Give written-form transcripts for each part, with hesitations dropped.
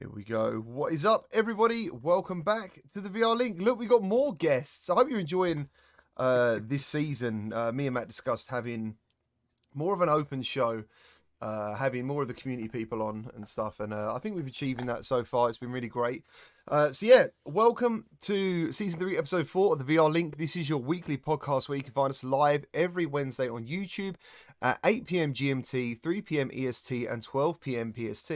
Here we go. What is up, everybody? Welcome back to the VR Link. Look, we got more guests. I hope you're enjoying this season. Me and Matt discussed having more of an open show, having more of the community people on and stuff. And I think we've achieving that so far. It's been really great. Welcome to Season 3, Episode 4 of the VR Link. This is your weekly podcast where you can find us live every Wednesday on YouTube at 8 p.m. GMT, 3 p.m. EST, and 12 p.m. PST.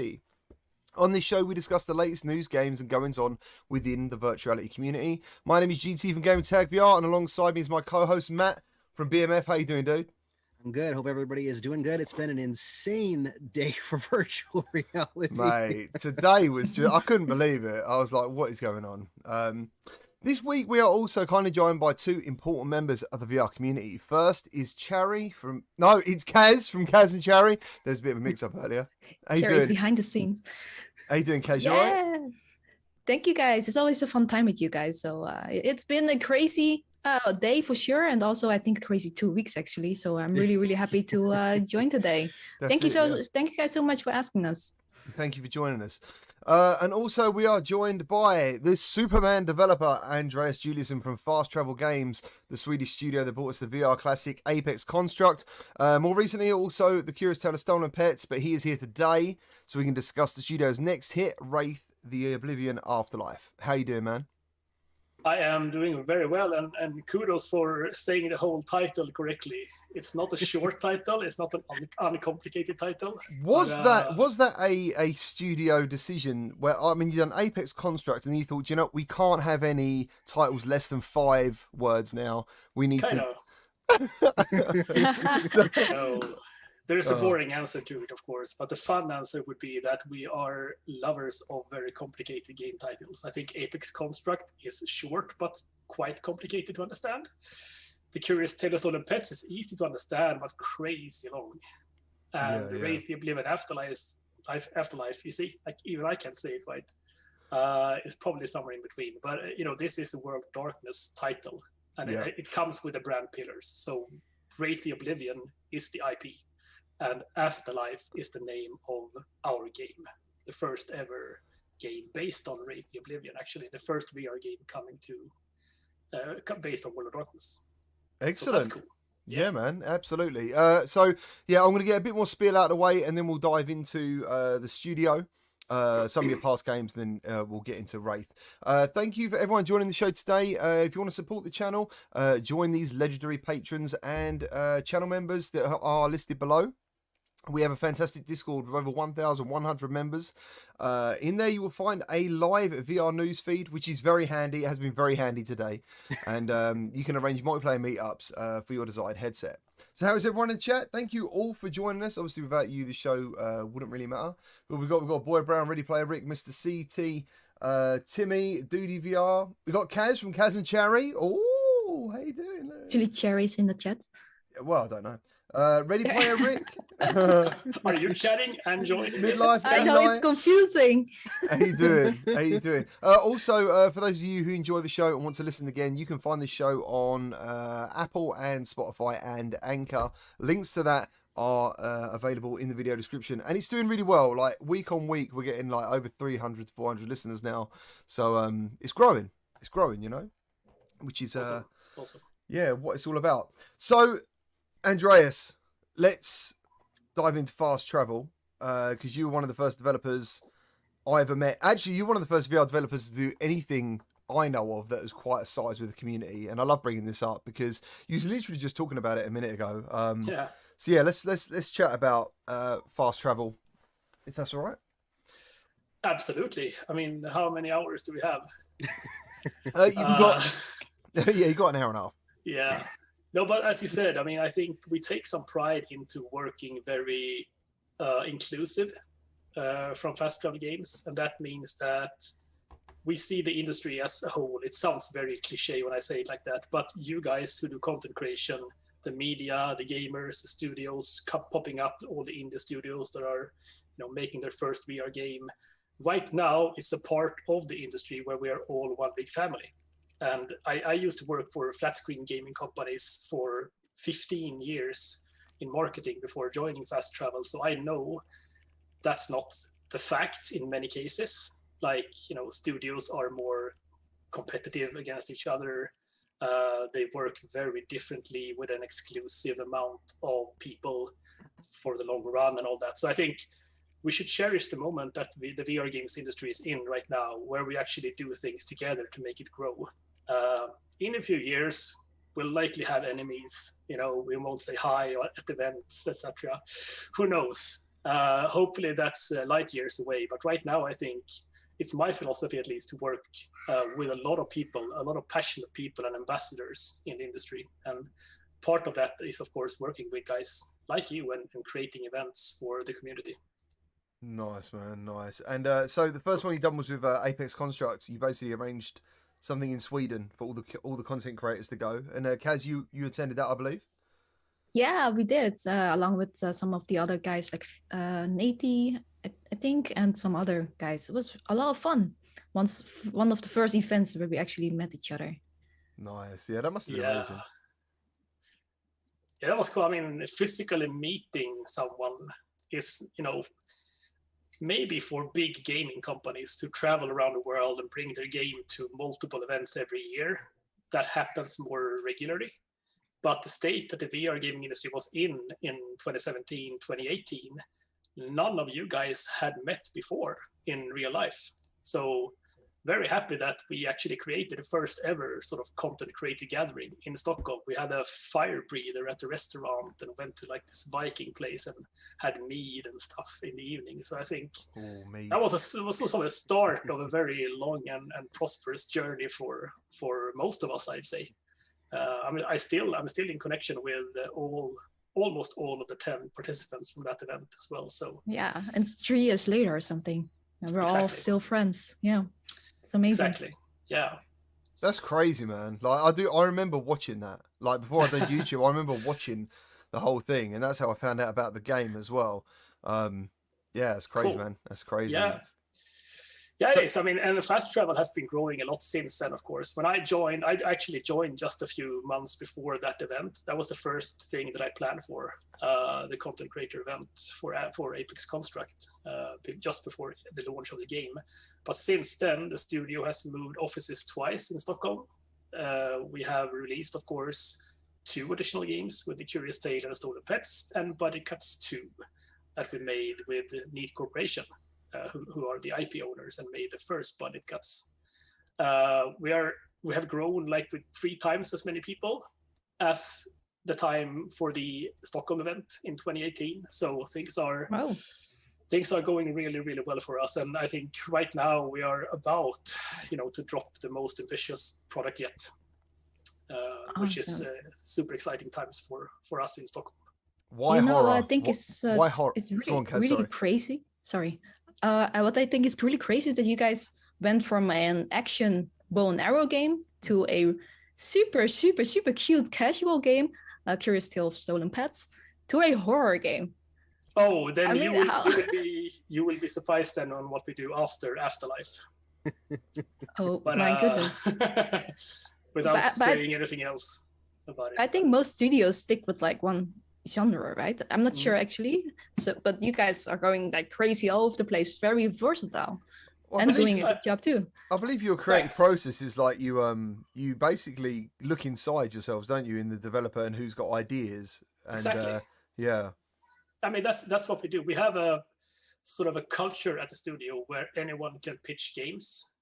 On this show, we discuss the latest news, games, and goings-on within the virtual reality community. My name is GT from Gamertag VR, and alongside me is my co-host, Matt from BMF. How you doing, dude? I'm good. Hope everybody is doing good. It's been an insane day for virtual reality. Mate, today was just... I couldn't believe it. I was like, what is going on? This week, we are also kind of joined by two important members of the VR community. First is Chari from... No, it's Kaz from Kaz and Chari. There's a bit of a mix-up earlier. How you Chari's doing? behind the scenes. How you doing, Kaz? You all right? Thank you, guys. It's always a fun time with you guys. So it's been a crazy day for sure, and also I think crazy 2 weeks actually. So I'm really happy to join today. Thank you guys so much for asking us. Thank you for joining us. And also we are joined by the Superman developer Andreas Juliusson from Fast Travel Games, the Swedish studio that brought us the VR classic Apex Construct. More recently also The Curious Tale of Stolen Pets, but he is here today so we can discuss the studio's next hit, Wraith, the Oblivion Afterlife. How you doing, man? I am doing very well, and kudos for saying the whole title correctly. It's not a short title. It's not an uncomplicated title. Was that a studio decision where, I mean, you done Apex Construct and you thought, you know, we can't have any titles less than 5 words now. We need No. There's a boring answer to it, of course, but the fun answer would be that we are lovers of very complicated game titles. I think Apex Construct is short, but quite complicated to understand. The Curious Tale of Stolen Pets is easy to understand, but crazy long. And Wraith, the Oblivion Afterlife, you see, like even I can't say it right. It's probably somewhere in between. But, this is a World of Darkness title, and it comes with the brand pillars. So Wraith, the Oblivion is the IP. And Afterlife is the name of our game, the first ever game based on Wraith the Oblivion. Actually, the first VR game coming to based on World of Darkness. Excellent. So that's cool. Yeah, man, absolutely. I'm going to get a bit more spiel out of the way, and then we'll dive into the studio, some of your past games, and then we'll get into Wraith. Thank you for everyone joining the show today. If you want to support the channel, join these legendary patrons and channel members that are listed below. We have a fantastic Discord with over 1,100 members. In there, you will find a live VR news feed, which is very handy. It has been very handy today. And you can arrange multiplayer meetups for your desired headset. So how is everyone in the chat? Thank you all for joining us. Obviously, without you, the show wouldn't really matter. But we've got Boy Brown, Ready Player Rick, Mr. CT, Timmy, Duty VR. We've got Kaz from Kaz and Cherry. Oh, how you doing? Actually, Cherry's in the chat. Well, I don't know. Ready Player Rick. Are you chatting and joining Midlife? I know it's confusing. How you doing? Also, for those of you who enjoy the show and want to listen again, you can find the show on Apple and Spotify and Anchor. Links to that are available in the video description, and it's doing really well. Like week on week, we're getting like over 300 to 400 listeners now. So it's growing. It's growing, which is awesome. Yeah, what it's all about. So, Andreas, let's dive into fast travel because you were one of the first developers I ever met. Actually, you're one of the first VR developers to do anything I know of that was quite a size with the community, and I love bringing this up because you were literally just talking about it a minute ago. So yeah, let's chat about fast travel, if that's all right. Absolutely. I mean, how many hours do we have? You got an hour and a half. Yeah. No, but as you said, I mean, I think we take some pride into working very inclusive from fast travel games. And that means that we see the industry as a whole. It sounds very cliche when I say it like that, but you guys who do content creation, the media, the gamers, the studios, popping up, all the indie studios that are making their first VR game. Right now, it's a part of the industry where we are all one big family. And I used to work for flat screen gaming companies for 15 years in marketing before joining fast travel. So I know that's not the fact in many cases, like, studios are more competitive against each other. They work very differently with an exclusive amount of people for the long run and all that. So I think we should cherish the moment that the VR games industry is in right now, where we actually do things together to make it grow. In a few years, we'll likely have enemies. We won't say hi at events, etc. Who knows? Hopefully that's light years away. But right now, I think it's my philosophy, at least, to work with a lot of people, a lot of passionate people and ambassadors in the industry. And part of that is, of course, working with guys like you and creating events for the community. Nice, man, nice. And so the first one you done was with Apex Construct. You basically arranged something in Sweden for all the content creators to go. And Kaz, you attended that, I believe. Yeah, we did, along with some of the other guys like Nati, I think, and some other guys. It was a lot of fun. One of the first events where we actually met each other. Nice. Yeah, that must have been amazing. Yeah, that was cool. I mean, physically meeting someone is, maybe for big gaming companies to travel around the world and bring their game to multiple events every year, that happens more regularly. But the state that the VR gaming industry was in 2017, 2018, none of you guys had met before in real life. So very happy that we actually created the first ever sort of content creator gathering in Stockholm. We had a fire breather at the restaurant and went to like this Viking place and had mead and stuff in the evening. So I think that was sort of a start of a very long and prosperous journey for most of us, I'd say. I'm still in connection with almost all of the 10 participants from that event as well. So yeah, and it's 3 years later or something, and we're all still friends. Yeah, it's amazing. Exactly. Yeah, that's crazy, man. Like I remember watching that. Like before I did YouTube, I remember watching the whole thing, and that's how I found out about the game as well. Yeah, it's crazy, cool. Man. That's crazy. Yeah, it is. I mean, and fast travel has been growing a lot since then, of course. When I actually joined just a few months before that event. That was the first thing that I planned for, the content creator event for Apex Construct, just before the launch of the game. But since then, the studio has moved offices twice in Stockholm. We have released, of course, 2 additional games with The Curious Tale and Stolen Pets, and Buddy Cuts 2 that we made with Need Corporation. Who are the IP owners and made the first Buddy Cuts. We have grown like with 3 times as many people as the time for the Stockholm event in 2018. So things are going really, really well for us. And I think right now we are about, to drop the most ambitious product yet, which is super exciting times for us in Stockholm. Why horror? I think it's really crazy. Sorry. What I think is really crazy is that you guys went from an action bow and arrow game to a super, super, super cute casual game, Curious Tale of Stolen Pets, to a horror game. Oh, then you will be surprised then on what we do after Afterlife. My goodness! Without saying anything else about it. I think most studios stick with like one genre, right? I'm not sure actually. But you guys are going like crazy all over the place, very versatile, and doing a good job too. I believe your creative process is like you basically look inside yourselves, don't you, in the developer and who's got ideas. And, exactly. Yeah. I mean, that's what we do. We have a sort of a culture at the studio where anyone can pitch games.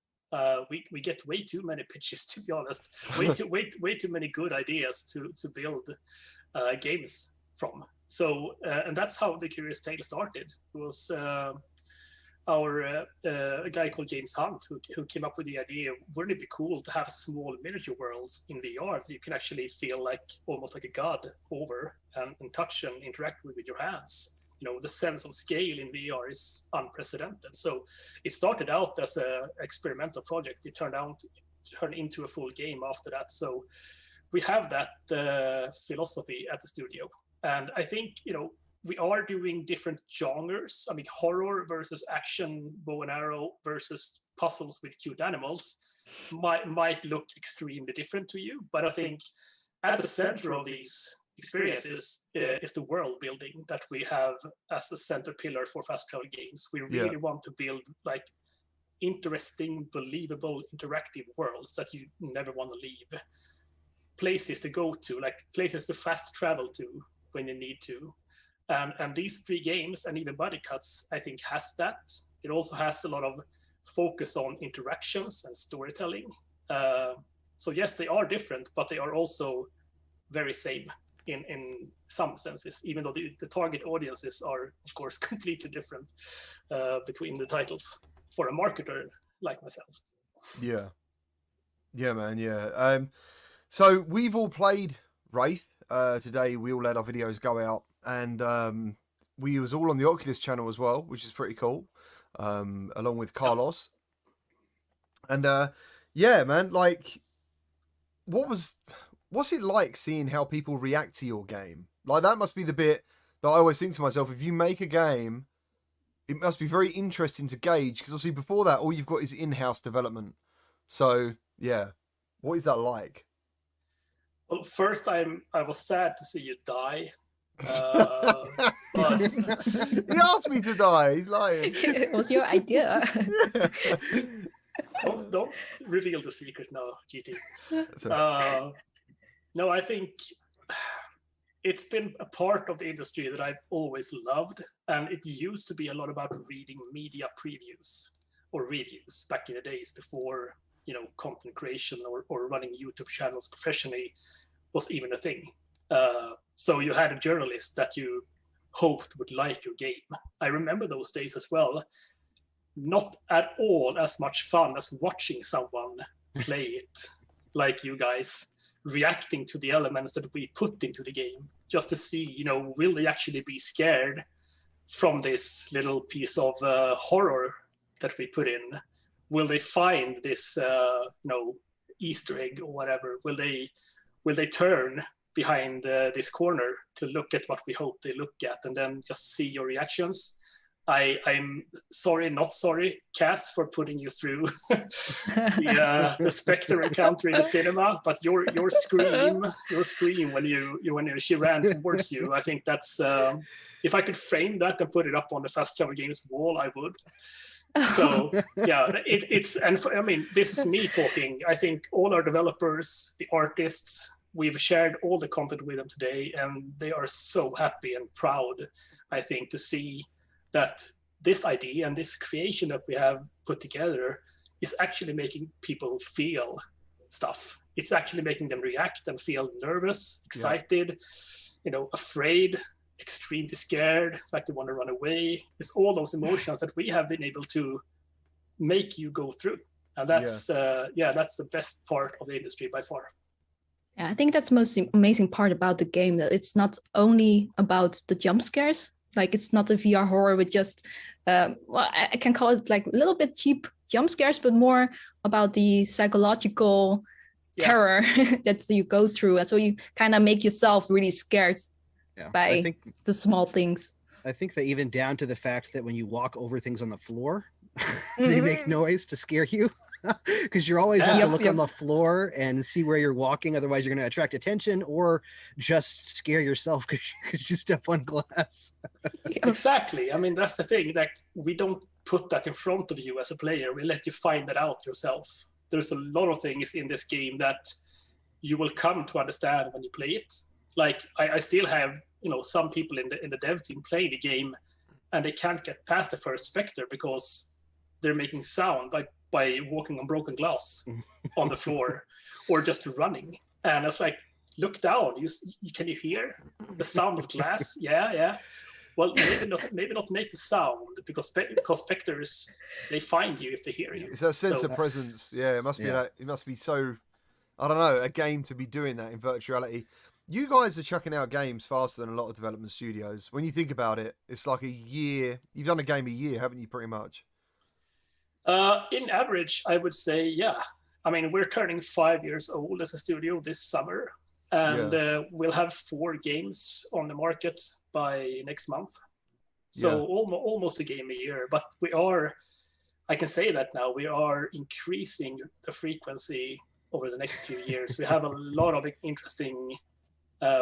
We get way too many pitches, to be honest. Way too many good ideas to build games from. So and that's how The Curious Tale started. It was a guy called James Hunt who came up with the idea. Wouldn't it be cool to have small miniature worlds in VR that you can actually feel like almost like a god over and touch and interact with your hands? The sense of scale in VR is unprecedented. So it started out as an experimental project. It turned into a full game after that. So we have that philosophy at the studio. And I think, we are doing different genres. I mean, horror versus action, bow and arrow versus puzzles with cute animals might look extremely different to you. But I think at the center of these experiences is the world building that we have as a center pillar for fast travel games. We really want to build like interesting, believable, interactive worlds that you never want to leave. Places to go to, like places to fast travel to when you need to. And these 3 games and even Buddy Cuts, I think, has that. It also has a lot of focus on interactions and storytelling. So yes, they are different, but they are also very same in some senses, even though the target audiences are, of course, completely different between the titles for a marketer like myself. Yeah, man, yeah. So we've all played Wraith. Today we all let our videos go out, and we was all on the Oculus channel as well, which is pretty cool, along with Carlos. And yeah, man, like, what's it like seeing how people react to your game? Like, that must be the bit that I always think to myself, if you make a game, it must be very interesting to gauge, because obviously before that, all you've got is in-house development. So yeah, what is that like? Oh. Well, first I was sad to see you die. But He asked me to die. He's lying. It was your idea. don't reveal the secret now, GT. No, I think it's been a part of the industry that I've always loved, and it used to be a lot about reading media previews or reviews back in the days before, you know, content creation or running YouTube channels professionally was even a thing. So you had a journalist that you hoped would like your game. I remember those days as well. Not at all as much fun as watching someone play it, like you guys, reacting to the elements that we put into the game, just to see, you know, will they actually be scared from this little piece of horror that we put in? Will they find this, you know, Easter egg or whatever? Will they turn behind this corner to look at what we hope they look at, and then just see your reactions? I'm sorry, not sorry, Cass, for putting you through the Spectre encounter in the cinema, but your scream when she ran towards you, I think that's if I could frame that and put it up on the Fast Travel Games wall, I would. So yeah, I mean, this is me talking. I think all our developers, the artists, we've shared all the content with them today, and they are so happy and proud, I think, to see that this idea and this creation that we have put together is actually making people feel stuff. It's actually making them react and feel nervous, excited, you know, afraid, extremely scared, like they want to run away. It's all those emotions that we have been able to make you go through. And that's that's the best part of the industry by far. Yeah, I think that's the most amazing part about the game, that it's not only about the jump scares. Like, it's not a VR horror with just, well, I can call it like a little bit cheap jump scares, but more about the psychological terror that you go through. And so you kind of make yourself really scared by the small things. I think that even down to the fact that when you walk over things on the floor, they make noise to scare you. Because you're always have to look on the floor and see where you're walking. Otherwise, you're going to attract attention or just scare yourself because you step on glass. Exactly. I mean, that's the thing. Like, we don't put that in front of you as a player. We let you find that out yourself. There's a lot of things in this game that you will come to understand when you play it. Like, I still have, you know, some people in the dev team play the game and they can't get past the first Spectre because they're making sound by walking on broken glass on the floor or just running. And it's like, look down, can you hear the sound of glass? Yeah. Well, maybe not make the sound because Spectres, they find you if they hear you. It's that sense of presence. Yeah, it must be that. It must be so, I don't know, a game to be doing that in virtuality. You guys are chucking out games faster than a lot of development studios. When you think about it, it's like a year. You've done a game a year, haven't you, pretty much? In average, I would say, yeah. I mean, we're turning 5 years old as a studio this summer, and we'll have 4 games on the market by next month. So almost a game a year. But I can say that now, we are increasing the frequency over the next few years. We have a lot of interesting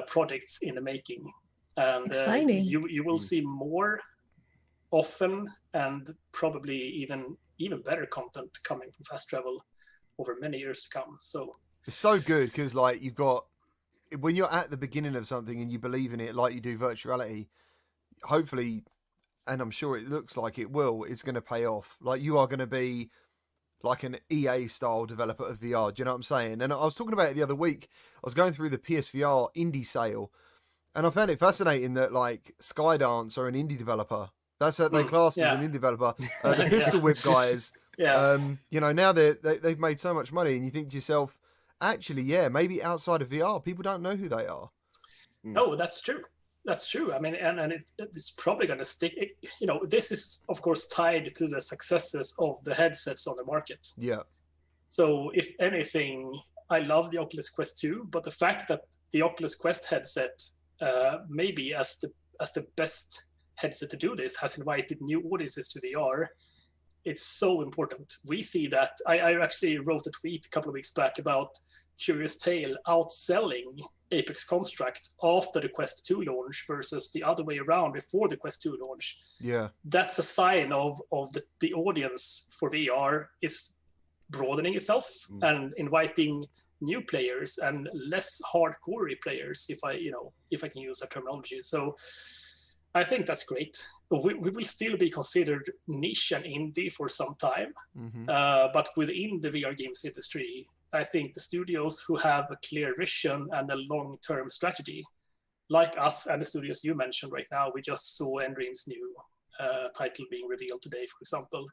projects in the making, and you will see more often and probably even better content coming from fast travel over many years to come. So it's so good because like you've got, when you're at the beginning of something and you believe in it like you do virtual reality, hopefully, and I'm sure it looks like it will, it's going to pay off. Like you are going to be like an EA style developer of VR. Do you know what I'm saying? And I was talking about it the other week. I was going through the PSVR indie sale, and I found it fascinating that like Skydance are an indie developer. That's what they classed as an indie developer. The Pistol Whip guys, you know, now they've made so much money, and you think to yourself, actually, yeah, maybe outside of VR, people don't know who they are. No, that's true. That's true. I mean, and it's probably going to stick. You know, this is, of course, tied to the successes of the headsets on the market. Yeah. So, if anything, I love the Oculus Quest 2, but the fact that the Oculus Quest headset, maybe as the best headset to do this, has invited new audiences to VR, it's so important. We see that. I actually wrote a tweet a couple of weeks back about Curious Tale outselling Apex Construct after the Quest 2 launch versus the other way around before the Quest 2 launch. Yeah, that's a sign of the audience for VR is broadening itself and inviting new players and less hardcore players, if I can use that terminology. So I think that's great. We will still be considered niche and indie for some time, but within the VR games industry, I think the studios who have a clear vision and a long-term strategy, like us and the studios you mentioned right now, we just saw Endream's new title being revealed today, for example.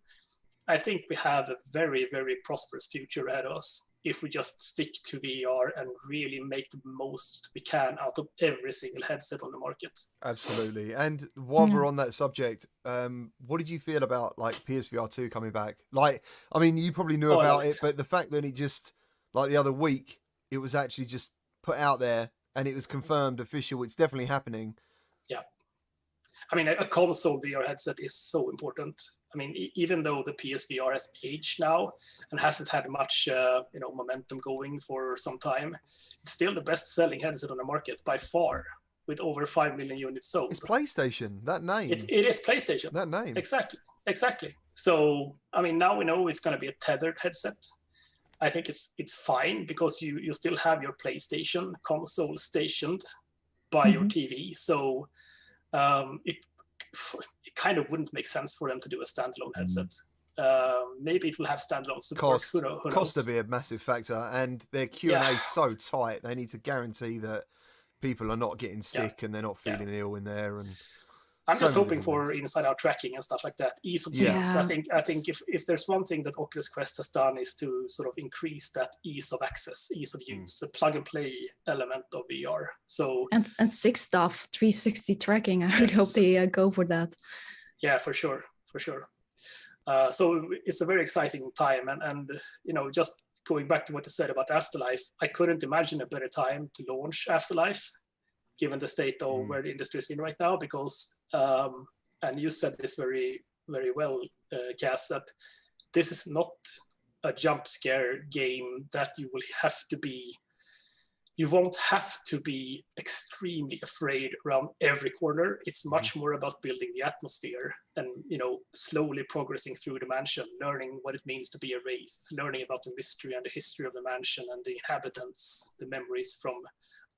I think we have a very, very prosperous future ahead of us if we just stick to VR and really make the most we can out of every single headset on the market. Absolutely. And while we're on that subject, what did you feel about like PSVR 2 coming back? Like, I mean, you probably knew about it, but the fact that it just, like the other week, it was actually just put out there and it was confirmed official, it's definitely happening. Yeah. I mean, a console VR headset is so important. I mean, even though the PSVR has aged now and hasn't had much, momentum going for some time, it's still the best-selling headset on the market by far, with over 5 million units sold. It's PlayStation. That name. It is PlayStation. That name. Exactly. So, I mean, now we know it's going to be a tethered headset. I think it's fine because you still have your PlayStation console stationed by your TV. So it kind of wouldn't make sense for them to do a standalone headset. Maybe it will have standalone support. Who knows? Cost will be a massive factor, and their Q&A is so tight. They need to guarantee that people are not getting sick and they're not feeling ill in there. And I'm just hoping for inside-out tracking and stuff like that. Ease of use. I think if there's one thing that Oculus Quest has done is to sort of increase that ease of access, ease of use, a plug-and-play element of VR. So and sick stuff, 360 tracking. I really hope they go for that. Yeah, for sure. So it's a very exciting time, and just going back to what you said about Afterlife, I couldn't imagine a better time to launch Afterlife, given the state of where the industry is in right now, because, and you said this very, very well, Cass, that this is not a jump scare game that you won't have to be extremely afraid around every corner. It's much more about building the atmosphere and, slowly progressing through the mansion, learning what it means to be a wraith, learning about the mystery and the history of the mansion and the inhabitants, the memories from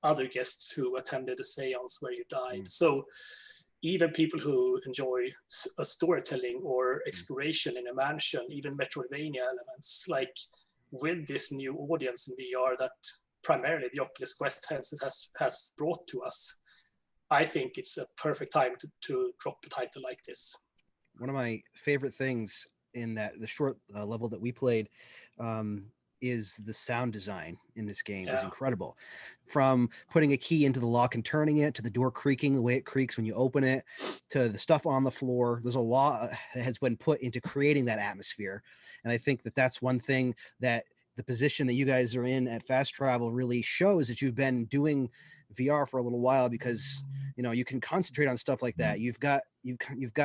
other guests who attended a seance where you died. So even people who enjoy a storytelling or exploration in a mansion, even Metroidvania elements, like with this new audience in VR that primarily the Oculus Quest has brought to us, I think it's a perfect time to drop a title like this. One of my favorite things in the short level that we played is the sound design in this game is incredible. From putting a key into the lock and turning it, to the door creaking the way it creaks when you open it, to the stuff on the floor. There's a lot that has been put into creating that atmosphere. And I think that that's one thing that the position that you guys are in at Fast Travel really shows that you've been doing VR for a little while, because you can concentrate on stuff like that. You've got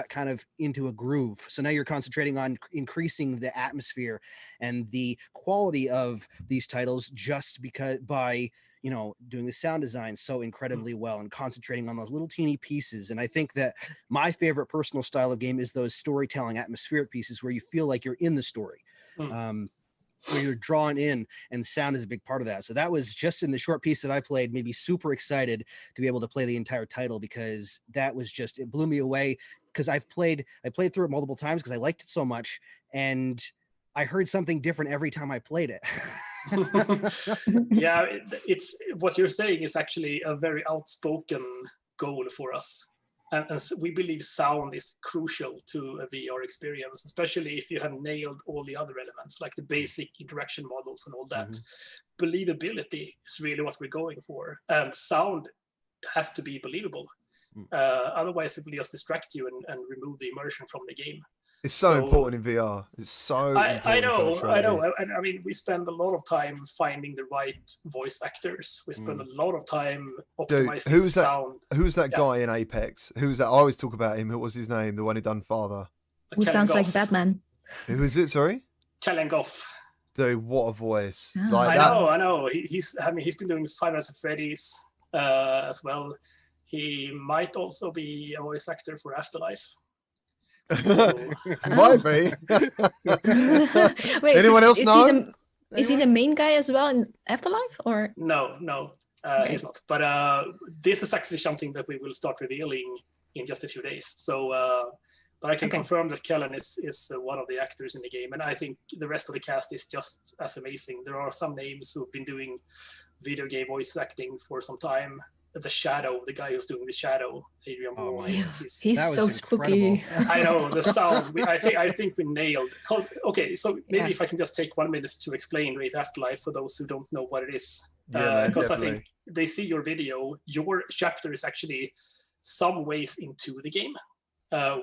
kind of into a groove. So now you're concentrating on increasing the atmosphere and the quality of these titles, just because by doing the sound design so incredibly well and concentrating on those little teeny pieces. And I think that my favorite personal style of game is those storytelling atmospheric pieces where you feel like you're in the story. Where you're drawn in, and sound is a big part of that. So that was just in the short piece that I played, made me super excited to be able to play the entire title, because that was just, it blew me away, because I played through it multiple times because I liked it so much, and I heard something different every time I played it. Yeah, it's what you're saying is actually a very outspoken goal for us. And we believe sound is crucial to a VR experience, especially if you have nailed all the other elements, like the basic interaction models and all that. Believability is really what we're going for. And sound has to be believable. Otherwise, it will just distract you and remove the immersion from the game. It's so important in VR. It's so important. I know. And I mean, we spend a lot of time finding the right voice actors. We spend a lot of time optimizing sound. Who's that guy in Apex? Who's that? I always talk about him. What was his name? The one who done Father. Who sounds like Batman. Who is it? Sorry? Kellen Goff. Dude, what a voice. Oh. Like I know. He's been doing Five Nights at Freddy's as well. He might also be a voice actor for Afterlife. So, might be. Wait, anyone else know? Is he the main guy as well in Afterlife, or no, he's not. But this is actually something that we will start revealing in just a few days. So, but I can confirm that Kellen is one of the actors in the game, and I think the rest of the cast is just as amazing. There are some names who've been doing video game voice acting for some time. The Shadow, the guy who's doing the Shadow, Adrian Ball. He's so spooky. I know the sound. I think we nailed. Okay, so maybe if I can just take 1 minute to explain Wraith Afterlife for those who don't know what it is, because I think they see your video. Your chapter is actually some ways into the game,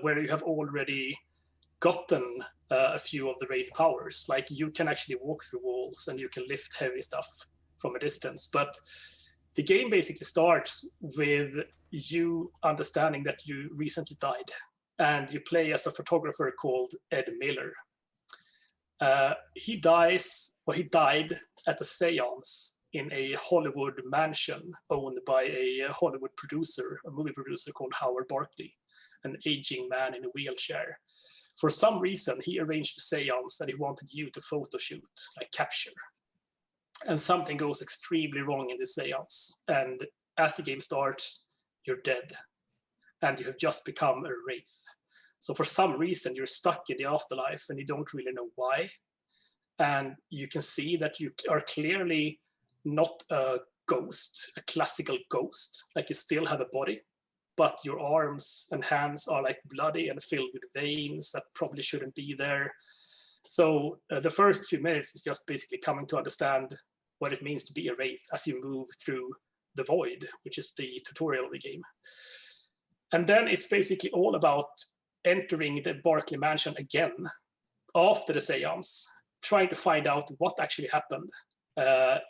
where you have already gotten a few of the Wraith powers. Like you can actually walk through walls and you can lift heavy stuff from a distance, but the game basically starts with you understanding that you recently died, and you play as a photographer called Ed Miller. He died at a seance in a Hollywood mansion owned by a Hollywood producer, a movie producer called Howard Barkley, an aging man in a wheelchair. For some reason, he arranged a seance that he wanted you to photo shoot, like capture. And something goes extremely wrong in the seance. And as the game starts, you're dead. And you have just become a wraith. So for some reason, you're stuck in the afterlife and you don't really know why. And you can see that you are clearly not a ghost, a classical ghost. Like you still have a body, but your arms and hands are like bloody and filled with veins that probably shouldn't be there. So the first few minutes is just basically coming to understand what it means to be a wraith as you move through the void, which is the tutorial of the game. And then it's basically all about entering the Barkley mansion again after the seance, trying to find out what actually happened.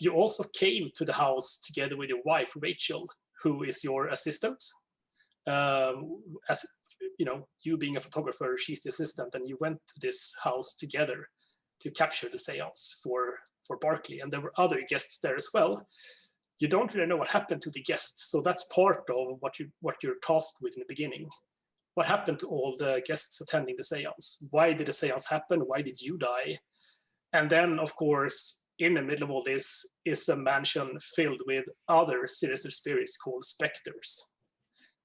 You also came to the house together with your wife, Rachel, who is your assistant. As you being a photographer, she's the assistant, and you went to this house together to capture the seance for Barkley, and there were other guests there as well. You don't really know what happened to the guests, so that's part of what you're tasked with in the beginning. What happened to all the guests attending the seance? Why did the seance happen? Why did you die? And then, of course, in the middle of all this is a mansion filled with other sinister spirits called specters.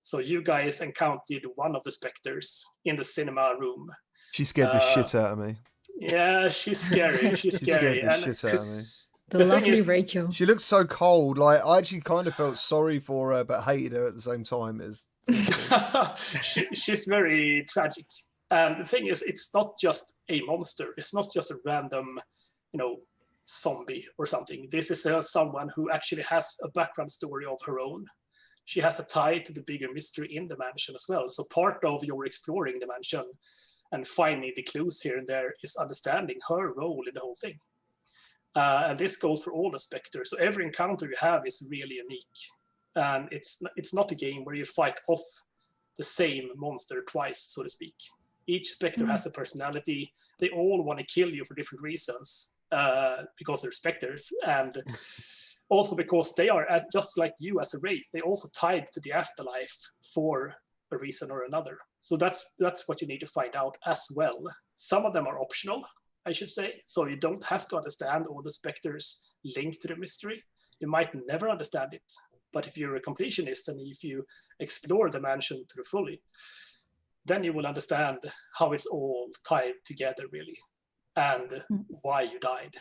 So you guys encountered one of the specters in the cinema room. She scared the shit out of me. Yeah, she's scary. She's scary. Scared the shit out of me. The lovely Rachel. She looks so cold. Like I actually kind of felt sorry for her, but hated her at the same time. She's very tragic. And the thing is, it's not just a monster. It's not just a random, zombie or something. This is someone who actually has a background story of her own. She has a tie to the bigger mystery in the mansion as well. So part of your exploring the mansion and finding the clues here and there is understanding her role in the whole thing. And this goes for all the specters. So every encounter you have is really unique. And it's not a game where you fight off the same monster twice, so to speak. Each specter has a personality. They all want to kill you for different reasons because they're specters. And Also because they are, just like you as a Wraith, they also tied to the afterlife for a reason or another. So that's what you need to find out as well. Some of them are optional, I should say. So you don't have to understand all the specters linked to the mystery. You might never understand it. But if you're a completionist and if you explore the mansion to the fully, then you will understand how it's all tied together, really, and why you died.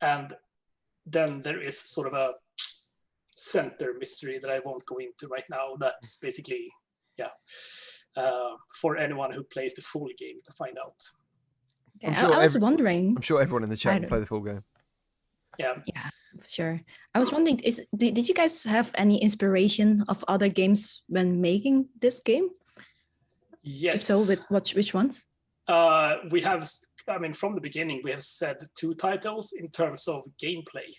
And then there is sort of a center mystery that I won't go into right now. That's basically, for anyone who plays the full game to find out. Yeah, I was wondering. I'm sure everyone in the chat will play the full game. Yeah, for sure. I was wondering, did you guys have any inspiration of other games when making this game? Yes. So which ones? We have, from the beginning, we have said 2 titles in terms of gameplay.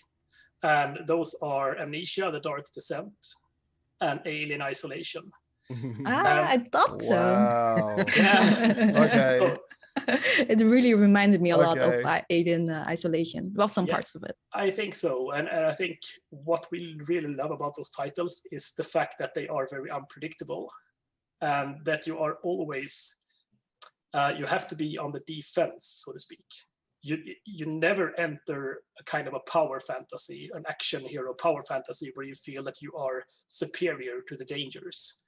And those are Amnesia, The Dark Descent, and Alien Isolation. I thought so. Wow. Yeah. Okay. So, it really reminded me a lot of Alien Isolation. Well, some parts of it. I think so. And I think what we really love about those titles is the fact that they are very unpredictable. And that you are always, you have to be on the defense, so to speak. You never enter a kind of a power fantasy, an action hero power fantasy where you feel that you are superior to the dangers.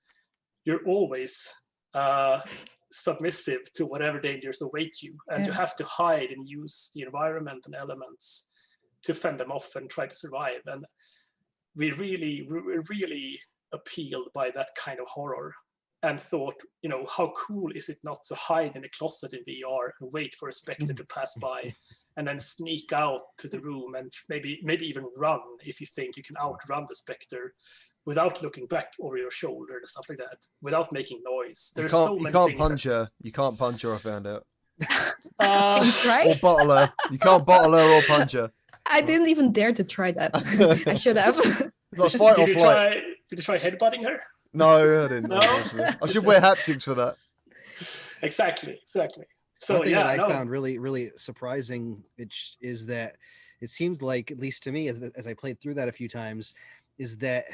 You're always submissive to whatever dangers await you, and you have to hide and use the environment and elements to fend them off and try to survive. And we're really appealed by that kind of horror. And thought, how cool is it not to hide in a closet in VR and wait for a specter to pass by, and then sneak out to the room and maybe even run if you think you can outrun the specter without looking back over your shoulder and stuff like that, without making noise. There's so many things. You can't punch her, I found out. Right? Or bottle her. You can't bottle her or punch her. I didn't even dare to try that. I should have. It's like fight or flight. Did you try headbutting her? No, I didn't. No? I should wear haptics for that. Exactly. So one thing that I found really surprising is that it seems like, at least to me, as I played through that a few times, is that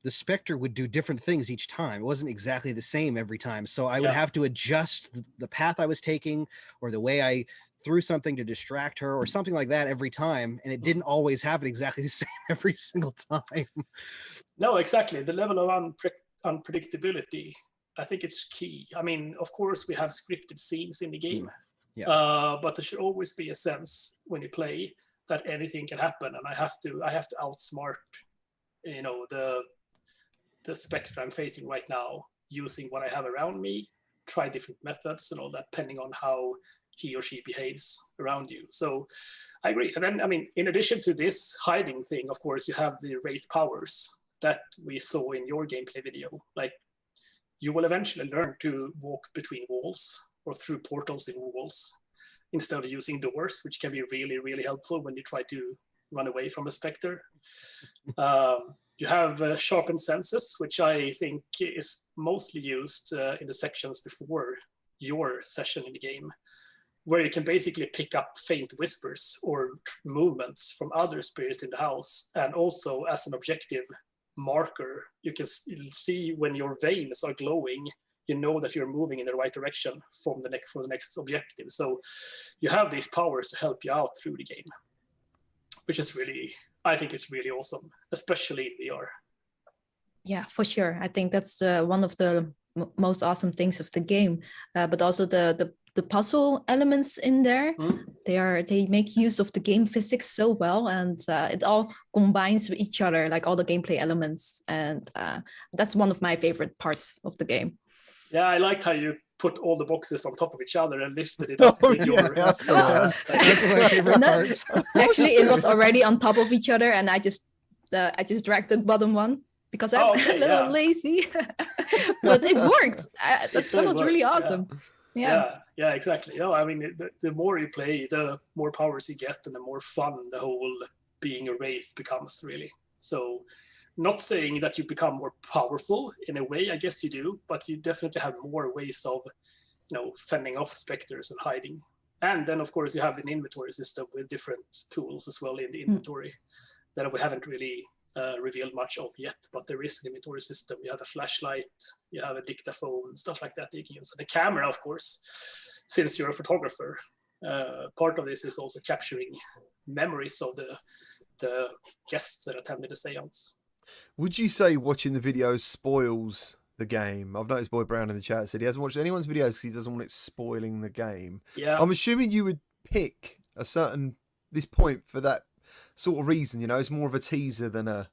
the specter would do different things each time. It wasn't exactly the same every time. So I would have to adjust the path I was taking, or the way I threw something to distract her, or something like that every time. And it didn't always happen exactly the same every single time. No, exactly. The level of unpredictability, I think it's key. Of course, we have scripted scenes in the game, but there should always be a sense when you play that anything can happen, and I have to outsmart, the specter I'm facing right now, using what I have around me, try different methods and all that, depending on how he or she behaves around you. So I agree. And then, in addition to this hiding thing, of course, you have the Wraith powers that we saw in your gameplay video. Like, you will eventually learn to walk between walls or through portals in walls instead of using doors, which can be really helpful when you try to run away from a specter. You have sharpened senses, which I think is mostly used in the sections before your session in the game, where you can basically pick up faint whispers or movements from other spirits in the house. And also, as an objective marker, you'll see when your veins are glowing, you know that you're moving in the right direction for the next objective. So you have these powers to help you out through the game, which is I think it's really awesome, especially in VR. Yeah, for sure. I think that's one of the most awesome things of the game, but also the puzzle elements in there. They make use of the game physics so well, and it all combines with each other, like all the gameplay elements, and that's one of my favorite parts of the game. Yeah, I liked how you put all the boxes on top of each other and lifted it up. That's one of my favorite parts. Actually, it was already on top of each other, and I just dragged the bottom one because I'm a little lazy, but it worked. That was really awesome. Yeah, exactly. The more you play, the more powers you get, and the more fun the whole being a Wraith becomes, really. So, not saying that you become more powerful in a way, I guess you do, but you definitely have more ways of, fending off specters and hiding. And then, of course, you have an inventory system with different tools as well in the inventory that we haven't really revealed much of yet, but there is an inventory system. You have a flashlight, you have a dictaphone, stuff like that you can use. And the camera, of course, since you're a photographer, part of this is also capturing memories of the guests that attended the seance. Would you say watching the videos spoils the game? I've noticed Boy Brown in the chat said he hasn't watched anyone's videos because he doesn't want it spoiling the game. Yeah. I'm assuming you would pick this point for that sort of reason, you know, it's more of a teaser than a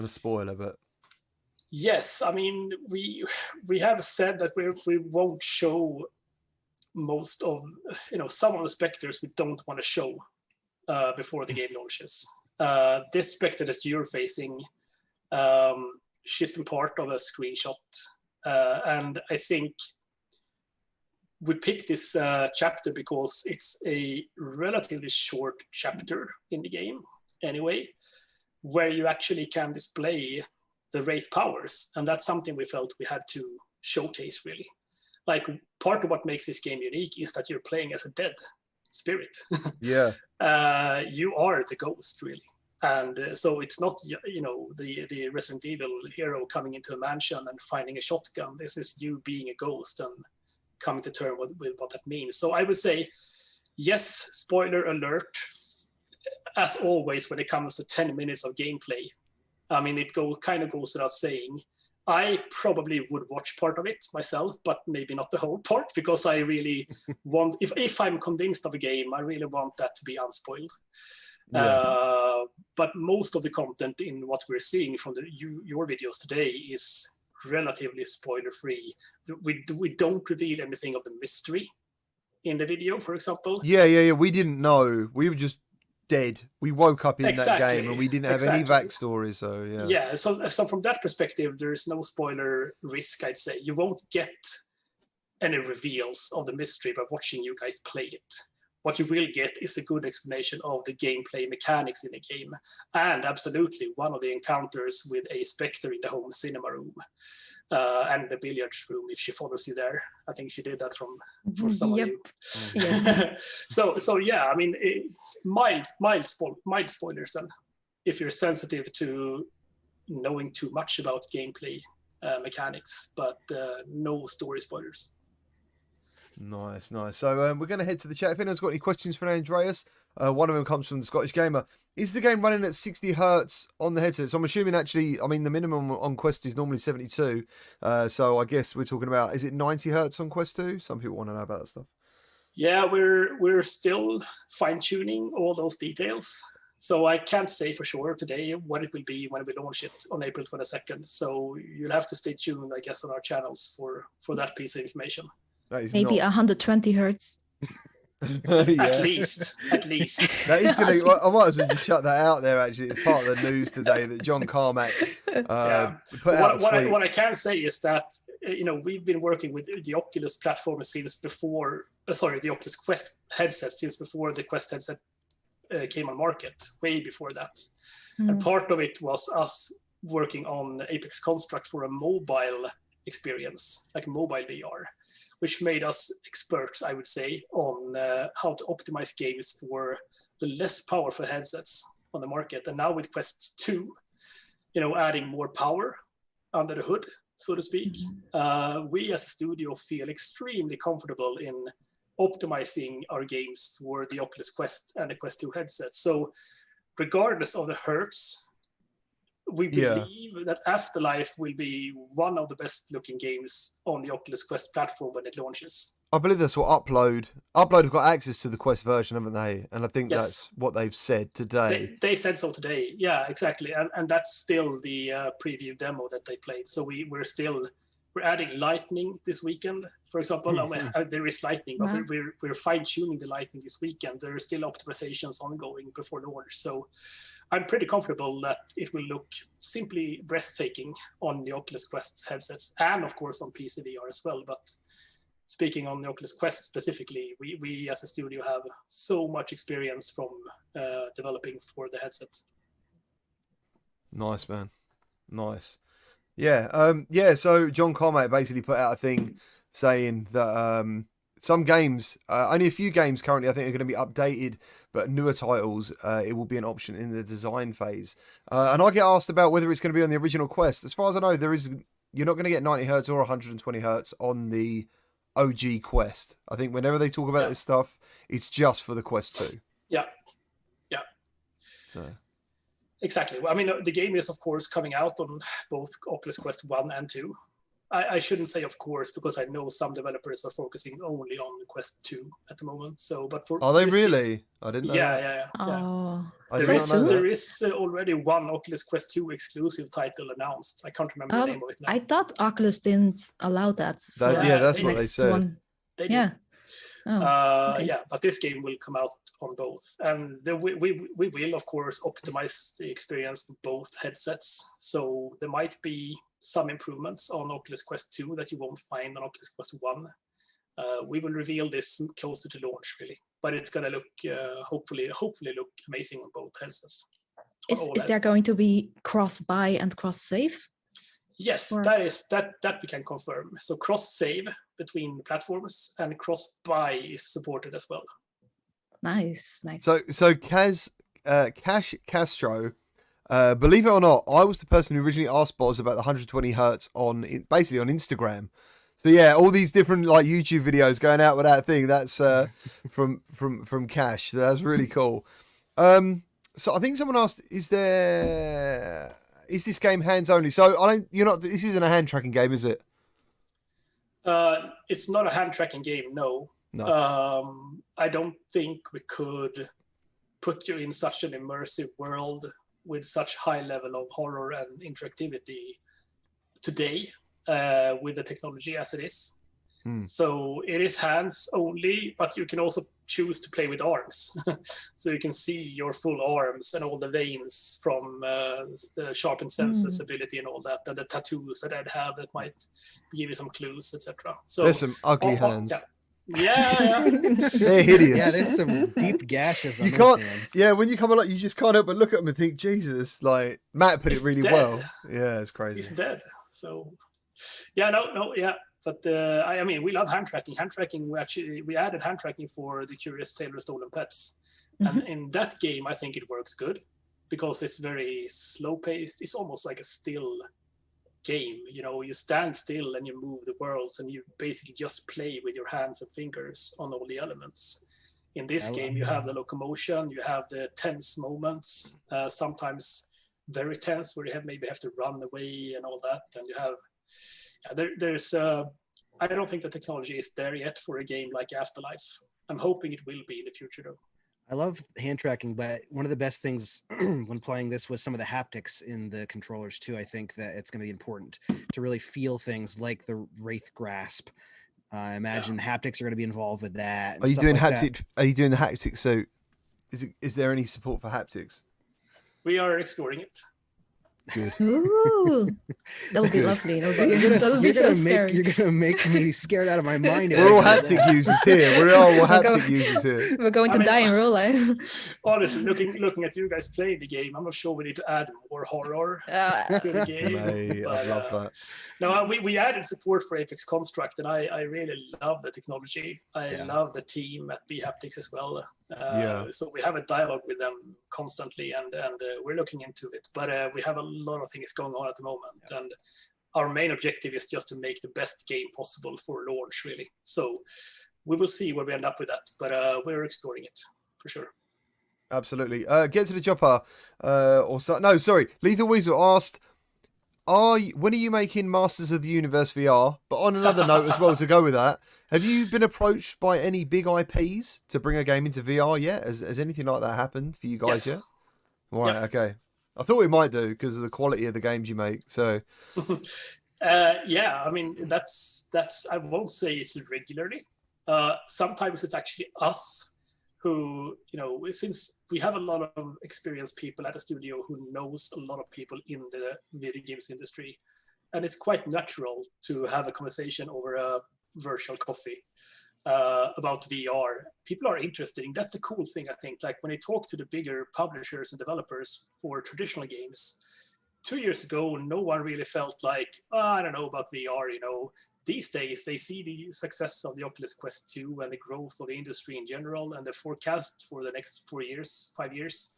spoiler, but yes, I mean we have said that we won't show most of, you know, some of the specters we don't want to show before the game launches. This specter that you're facing, she's been part of a screenshot, and I think we picked this chapter because it's a relatively short chapter in the game anyway, where you actually can display the Wraith powers, and that's something we felt we had to showcase really. Like, part of what makes this game unique is that you're playing as a dead spirit. yeah. You are the ghost really. And so it's not, you know, the Resident Evil hero coming into a mansion and finding a shotgun. This is you being a ghost and coming to terms with what that means. So I would say, yes, spoiler alert, as always when it comes to 10 minutes of gameplay. I mean, it kind of goes without saying. I probably would watch part of it myself, but maybe not the whole part, because I really want, if I'm convinced of a game, I really want that to be unspoiled. Yeah. But most of the content in what we're seeing from your videos today is relatively spoiler-free. We don't reveal anything of the mystery in the video, for example. Yeah. We didn't know. We were just dead. We woke up in that game and we didn't have any backstory. So yeah. Yeah. So from that perspective, there is no spoiler risk. I'd say you won't get any reveals of the mystery by watching you guys play it. What you will get is a good explanation of the gameplay mechanics in the game, and absolutely one of the encounters with a specter in the home cinema room and the billiards room. If she follows you there, I think she did that for some of you. Yeah. so yeah, I mean, mild spoilers then, if you're sensitive to knowing too much about gameplay mechanics, but no story spoilers. Nice. So we're going to head to the chat. If anyone's got any questions for Andreas, one of them comes from the Scottish Gamer. Is the game running at 60 hertz on the headset? So I'm assuming actually, I mean, the minimum on Quest is normally 72. So I guess we're talking about, is it 90 hertz on Quest 2? Some people want to know about that stuff. Yeah, we're still fine-tuning all those details. So I can't say for sure today what it will be when we launch it on April 22nd. So you'll have to stay tuned, I guess, on our channels for that piece of information. Maybe 120 hertz. Yeah. At least. That is going to. I might as well just chuck that out there. Actually, it's part of the news today that John Carmack put out. What I can say is that we've been working with the Oculus platform since before. The Oculus Quest headset since before the Quest headset came on market. Way before that, and part of it was us working on Apex Construct for a mobile experience, like mobile VR, which made us experts, I would say, on how to optimize games for the less powerful headsets on the market. And now with Quest 2, adding more power under the hood, so to speak, we as a studio feel extremely comfortable in optimizing our games for the Oculus Quest and the Quest 2 headset. So regardless of the hertz, we believe that Afterlife will be one of the best looking games on the Oculus Quest platform when it launches. I believe that's what Upload have got access to the Quest version, haven't they? And I think that's what they've said today. They said so today. Yeah, exactly. And that's still the preview demo that they played. So we're adding lightning this weekend, for example. There is lightning, but we're fine tuning the lightning this weekend. There are still optimizations ongoing before launch. So I'm pretty comfortable that it will look simply breathtaking on the Oculus Quest headsets and, of course, on PSVR as well. But speaking on the Oculus Quest specifically, we as a studio have so much experience from developing for the headset. Nice, man. Nice. Yeah. So John Carmack basically put out a thing saying that some games, only a few games currently, I think, are going to be updated, but newer titles, it will be an option in the design phase. And I get asked about whether it's going to be on the original Quest. As far as I know, you're not going to get 90 hertz or 120 hertz on the OG Quest. I think whenever they talk about this stuff, it's just for the Quest 2. Yeah. So. Exactly. Well, I mean, the game is, of course, coming out on both Oculus Quest 1 and 2. I shouldn't say of course, because I know some developers are focusing only on Quest 2 at the moment. So, but for are they really? I didn't know. Yeah. Oh, There is already one Oculus Quest 2 exclusive title announced. I can't remember the name of it now. I thought Oculus didn't allow that. That's what they said. They do. Yeah, but this game will come out on both, and we will of course optimize the experience for both headsets. So there might be some improvements on Oculus Quest 2 that you won't find on Oculus Quest 1. We will reveal this closer to launch, really, but it's gonna look hopefully look amazing on both headsets. Is there going to be cross buy and cross save? Yes, that we can confirm. So cross save between platforms and cross buy is supported as well. Nice. So Cash Castro, believe it or not, I was the person who originally asked Boz about the 120 hertz basically on Instagram. So yeah, all these different like YouTube videos going out with that thing. That's from Cash. So that's really cool. So I think someone asked, is this game hands only? So this isn't a hand tracking game, is it? It's not a hand tracking game, no. I don't think we could put you in such an immersive world with such high level of horror and interactivity today with the technology as it is. So it is hands only, but you can also choose to play with arms. So you can see your full arms and all the veins from the sharpened senses ability and all that, and the tattoos that I'd have that might give you some clues, etc. So there's some ugly hands. Yeah. They're hideous. Yeah, there's some deep gashes on you those can't hands. Yeah, when you come along, you just can't help but look at them and think, Jesus, like Matt put it really well. Yeah, it's crazy. He's dead. So yeah. But I mean, we love hand tracking. Hand tracking, we added hand tracking for The Curious Tale of Stolen Pets. And in that game, I think it works good because it's very slow paced. It's almost like a still game. You stand still and you move the worlds and you basically just play with your hands and fingers on all the elements. In this game, you have the locomotion, you have the tense moments, sometimes very tense where you maybe have to run away and all that. And you have there's I don't think the technology is there yet for a game like Afterlife. I'm hoping it will be in the future though. I love hand tracking, but one of the best things when playing this was some of the haptics in the controllers too. I think that it's going to be important to really feel things like the Wraith grasp. I imagine the haptics are going to be involved with that. Are you doing haptic? Are you doing the haptics? So is there any support for haptics? We are exploring it. Good. Ooh, that would be lovely. That would be so scary. You're gonna make me scared out of my mind. We're all haptic users here. We're all haptic users here. We're going to die in real life. Honestly, looking at you guys playing the game, I'm not sure we need to add more horror to the game. Mate, I love that. No, we added support for Apex Construct, and I really love the technology. I love the team at bHaptics as well. So we have a dialogue with them constantly, and we're looking into it. But we have a lot of things going on at the moment, and our main objective is just to make the best game possible for launch, really. So we will see where we end up with that, but we're exploring it for sure. Absolutely. Get to the chopper. Lethal Weasel asked, when are you making Masters of the Universe VR? But on another note as well, to go with that, have you been approached by any big IPs to bring a game into VR yet? Has anything like that happened for you guys yet? Right, okay. I thought we might do because of the quality of the games you make. So, I mean, that's. I won't say it's regularly. Sometimes it's actually us who, since we have a lot of experienced people at the studio who knows a lot of people in the video games industry, and it's quite natural to have a conversation over a virtual coffee about VR. People are interested. That's the cool thing, I think. Like when I talk to the bigger publishers and developers for traditional games, 2 years ago, no one really felt like, I don't know about VR, these days they see the success of the Oculus Quest 2 and the growth of the industry in general and the forecast for the next 4 years, 5 years.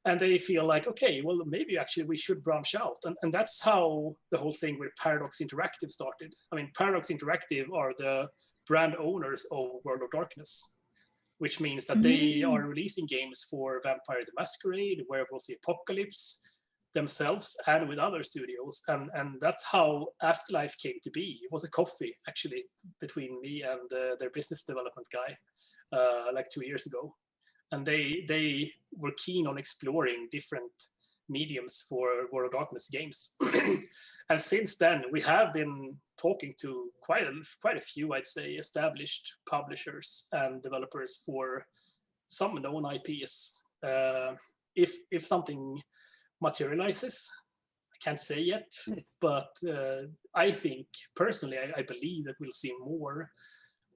And they feel like, okay, well, maybe actually we should branch out. And that's how the whole thing with Paradox Interactive started. I mean, Paradox Interactive are the brand owners of World of Darkness, which means that they are releasing games for Vampire the Masquerade, Werewolf the Apocalypse, themselves and with other studios. And that's how Afterlife came to be. It was a coffee, actually, between me and their business development guy, like 2 years ago. And they were keen on exploring different mediums for World of Darkness games. And since then, we have been talking to quite a few, I'd say, established publishers and developers for some known IPs. If something materializes, I can't say yet, but I think, personally, I believe that we'll see more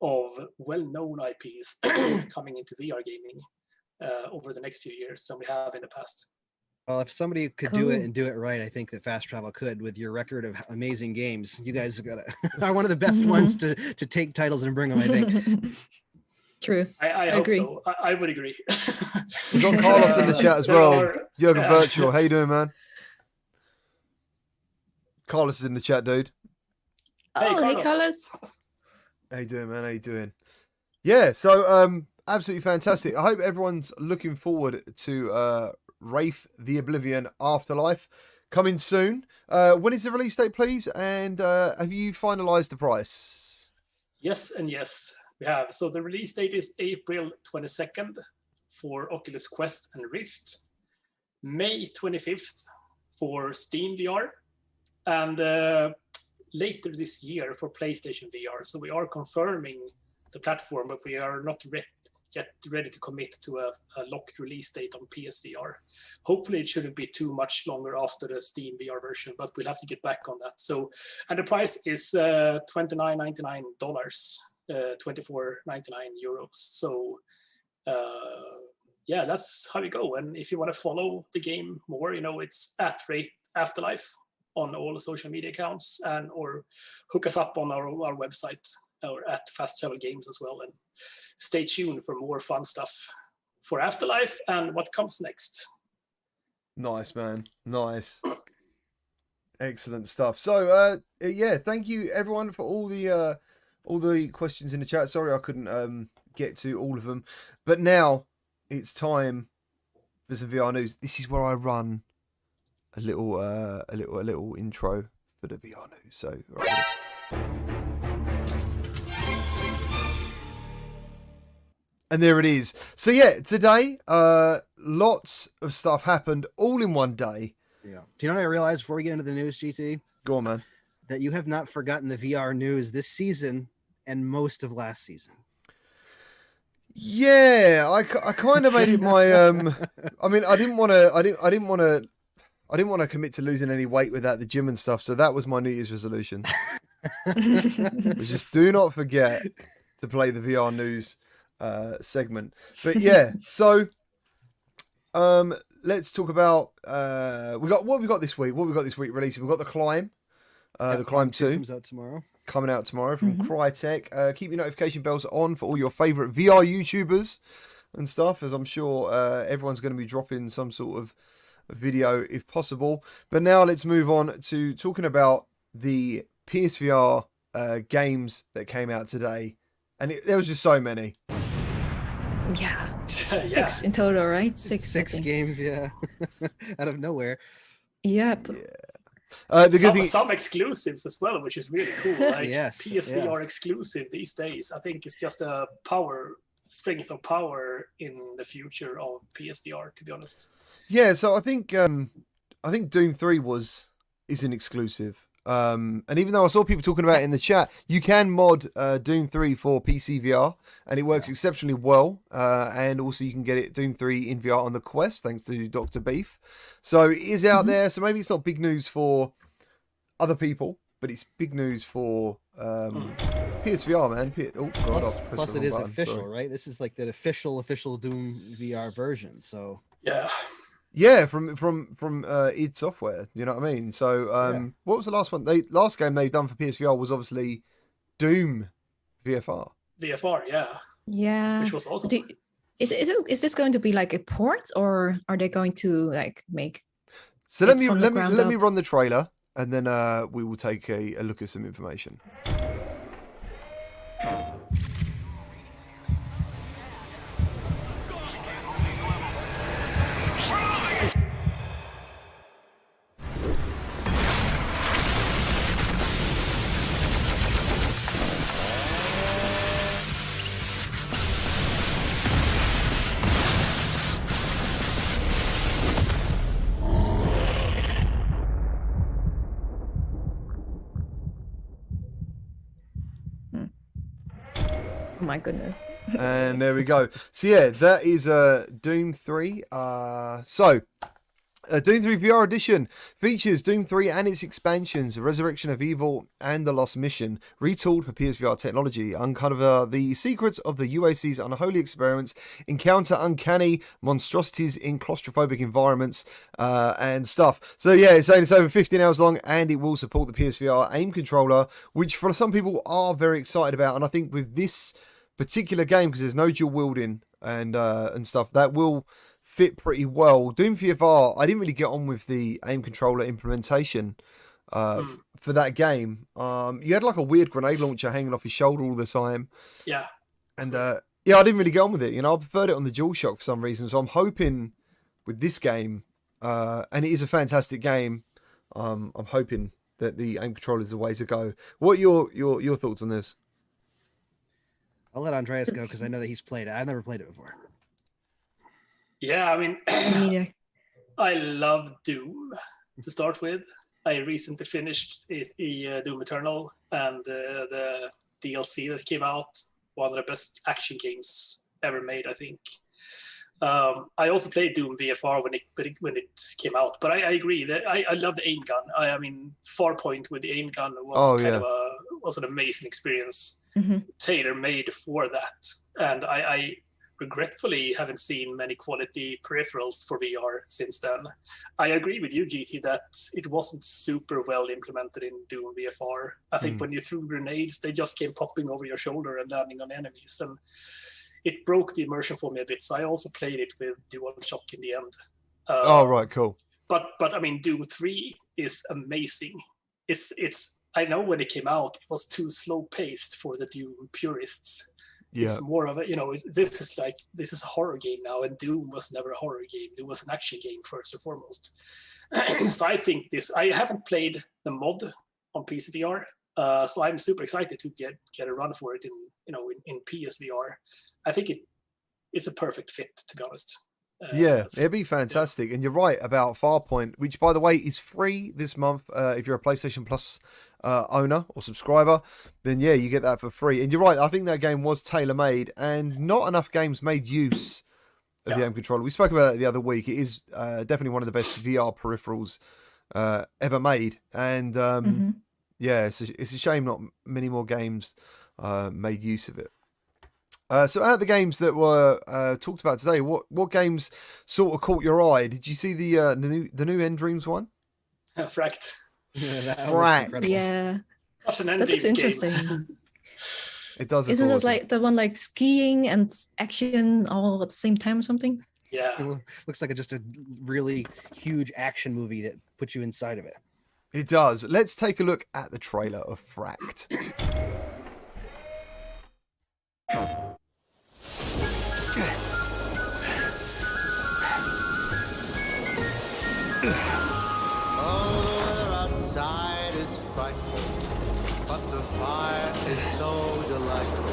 of well-known IPs coming into VR gaming over the next few years than we have in the past. Well, if somebody could do it and do it right, I think that Fast Travel could. With your record of amazing games, you guys are one of the best ones to take titles and bring them, I think. True. I hope agree. so. I would agree. We've got Carlos in the chat as well. Yoga Virtual, how you doing, man? Carlos is in the chat, dude. Oh, hey, Carlos. How you doing, man? How you doing? Yeah, so absolutely fantastic. I hope everyone's looking forward to Wraith the Oblivion Afterlife coming soon. When is the release date, please? And have you finalized the price? Yes and yes, we have. So the release date is April 22nd for Oculus Quest and Rift, May 25th for Steam VR, and later this year for PlayStation VR. So we are confirming the platform, but we are not yet ready to commit to a locked release date on PSVR. Hopefully it shouldn't be too much longer after the Steam VR version, but we'll have to get back on that. So, and the price is $29.99, €24.99. So yeah, that's how we go. And if you want to follow the game more, it's at Wraith Afterlife on all the social media accounts, and or hook us up on our website, or at Fast Travel Games as well. And stay tuned for more fun stuff for Afterlife and what comes next. Nice, man. Nice. Excellent stuff. So, yeah, thank you everyone for all the questions in the chat. Sorry I couldn't get to all of them, but now it's time for some VR news. This is where I run a little intro for the VR news. So, right. And there it is. So yeah, today, lots of stuff happened all in one day. Yeah. Do you know what I realized before we get into the news, GT? Go on, man. That you have not forgotten the VR news this season and most of last season. Yeah, I kind of made it my I mean, I didn't want to commit to losing any weight without the gym and stuff. So that was my New Year's resolution. We just do not forget to play the VR news segment. But yeah, so let's talk about what we got this week. What we got this week releasing? We've got the Climb. The Climb 2 comes out tomorrow. Coming out tomorrow from Crytek. Keep your notification bells on for all your favorite VR YouTubers and stuff, as I'm sure everyone's going to be dropping some sort of video if possible. But now let's move on to talking about the PSVR games that came out today. And there was just so many. Yeah. 6 in total, right? Six games, yeah. Out of nowhere. Yep. Yeah. Some exclusives as well, which is really cool. Like yes, PSVR exclusive these days. I think it's just a strength of power in the future of PSVR, to be honest. Yeah, so I think Doom 3 is an exclusive. And even though I saw people talking about it in the chat, you can mod Doom 3 for PC VR, and it works exceptionally well. And also you can get it Doom 3 in VR on the Quest, thanks to Dr. Beef. So it is out there. So maybe it's not big news for other people, but it's big news for PSVR, man. Plus it is official, right? This is like the official Doom VR version. So yeah, from id Software, you know what I mean? So what was the last one? Last game they've done for PSVR was obviously Doom VFR. VFR, yeah. Yeah. Which was awesome. Is this going to be like a port, or are they going to like make? So let me run the trailer, and then we will take a look at some information. Oh my goodness. And there we go. So yeah, that is Doom 3. Doom 3 VR Edition features Doom 3 and its expansions, Resurrection of Evil and The Lost Mission, retooled for PSVR technology. Uncover the secrets of the UAC's unholy experiments, encounter uncanny monstrosities in claustrophobic environments, and stuff. So yeah, it's saying it's over 15 hours long, and it will support the PSVR aim controller, which for some people are very excited about. And I think with this particular game, because there's no dual wielding and stuff, that will fit pretty well. Doom VFR, I didn't really get on with the aim controller implementation for that game. You had like a weird grenade launcher hanging off his shoulder all the time. Yeah. And yeah, I didn't really get on with it. You know, I preferred it on the DualShock for some reason. So I'm hoping with this game, and it is a fantastic game, I'm hoping that the aim controller is the way to go. What are your thoughts on this? I'll let Andreas go because I know that he's played it. I've never played it before. Yeah, I mean, I love Doom to start with. I recently finished Doom Eternal, and the DLC that came out, one of the best action games ever made, I think. I also played Doom VFR when it came out, but I agree that I love the aim gun. I mean, Farpoint with the aim gun was was an amazing experience, tailor-made for that, and I regretfully haven't seen many quality peripherals for VR since then. I agree with you, GT, that it wasn't super well implemented in Doom VFR. I think when you threw grenades, they just came popping over your shoulder and landing on enemies, and it broke the immersion for me a bit. So I also played it with DualShock in the end. Oh, right, cool. But I mean, Doom 3 is amazing. It's I know when it came out, it was too slow paced for the Doom purists. Yeah. It's more of a, this is a horror game now, and Doom was never a horror game. It was an action game first and foremost. So I think I haven't played the mod on PSVR, so I'm super excited to get a run for it in PSVR. I think it's a perfect fit, to be honest. Yeah, it'd be fantastic. Yeah. And you're right about Farpoint, which, by the way, is free this month. If you're a PlayStation Plus owner or subscriber, then yeah, you get that for free. And you're right, I think that game was tailor-made, and not enough games made use of the aim controller. We spoke about that the other week. It is definitely one of the best VR peripherals ever made. And yeah, it's a shame not many more games made use of it. So out of the games that were talked about today, what games sort of caught your eye? Did you see the new End Dreams one? Fract. Fract. Yeah. That's an That looks interesting. It does. Isn't it like the one like skiing and action all at the same time or something? Yeah. It looks like just a really huge action movie that puts you inside of it. It does. Let's take a look at the trailer of Fract. Fire is so delightful.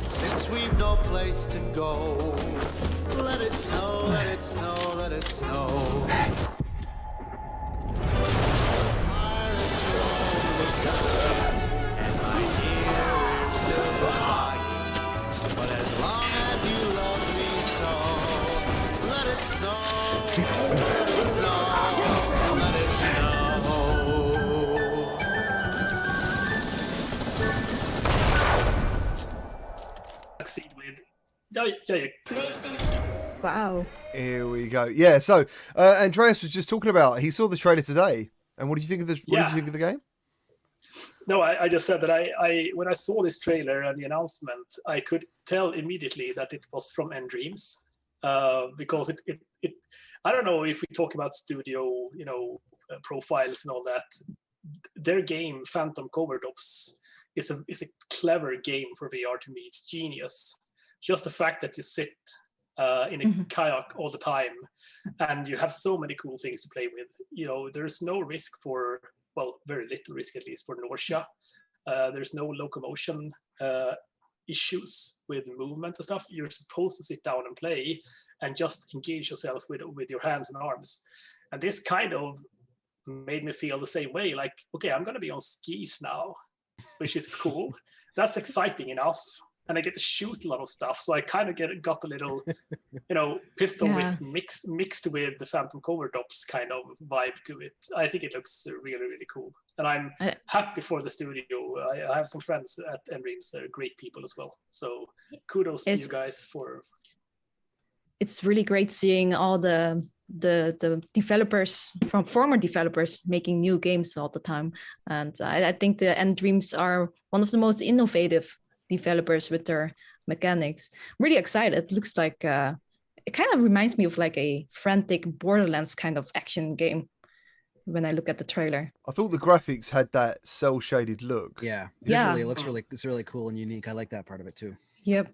Since we've no place to go, let it snow, let it snow, let it snow. Fire is so and my ear is still flying. But as long as you love me so, let it snow, let it snow, let it snow. Wow. Here we go. Yeah, so Andreas was just talking about, he saw the trailer today, and what did you think of the game? No, I just said that I when I saw this trailer and the announcement, I could tell immediately that it was from Dreams, because it I don't know if we talk about studio, profiles and all that. Their game Phantom Covert Ops is a clever game for VR. To me, it's genius. Just the fact that you sit in a kayak all the time, and you have so many cool things to play with. There's no risk for, well, very little risk at least, for nausea. There's no locomotion issues with movement and stuff. You're supposed to sit down and play and just engage yourself with your hands and arms. And this kind of made me feel the same way. Like, okay, I'm going to be on skis now, which is cool. That's exciting enough. And I get to shoot a lot of stuff. So I kind of got a little, pistol with mixed with the Phantom Covert Ops kind of vibe to it. I think it looks really, really cool. And I'm happy for the studio. I have some friends at Dreams. They're great people as well. So kudos to you guys for. It's really great seeing all the developers, from former developers, making new games all the time. And I think the Dreams are one of the most innovative developers with their mechanics. Really excited. It looks like it kind of reminds me of like a frantic Borderlands kind of action game when I look at the trailer. I thought the graphics had that cell shaded look. Yeah. It's really cool and unique. I like that part of it too. Yep.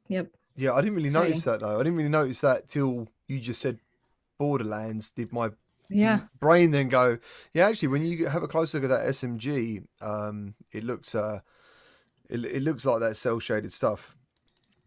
Yeah, I didn't really notice that though. I didn't really notice that till you just said Borderlands. Did my brain then go, yeah, actually when you have a close look at that SMG, it looks it looks like that cell shaded stuff.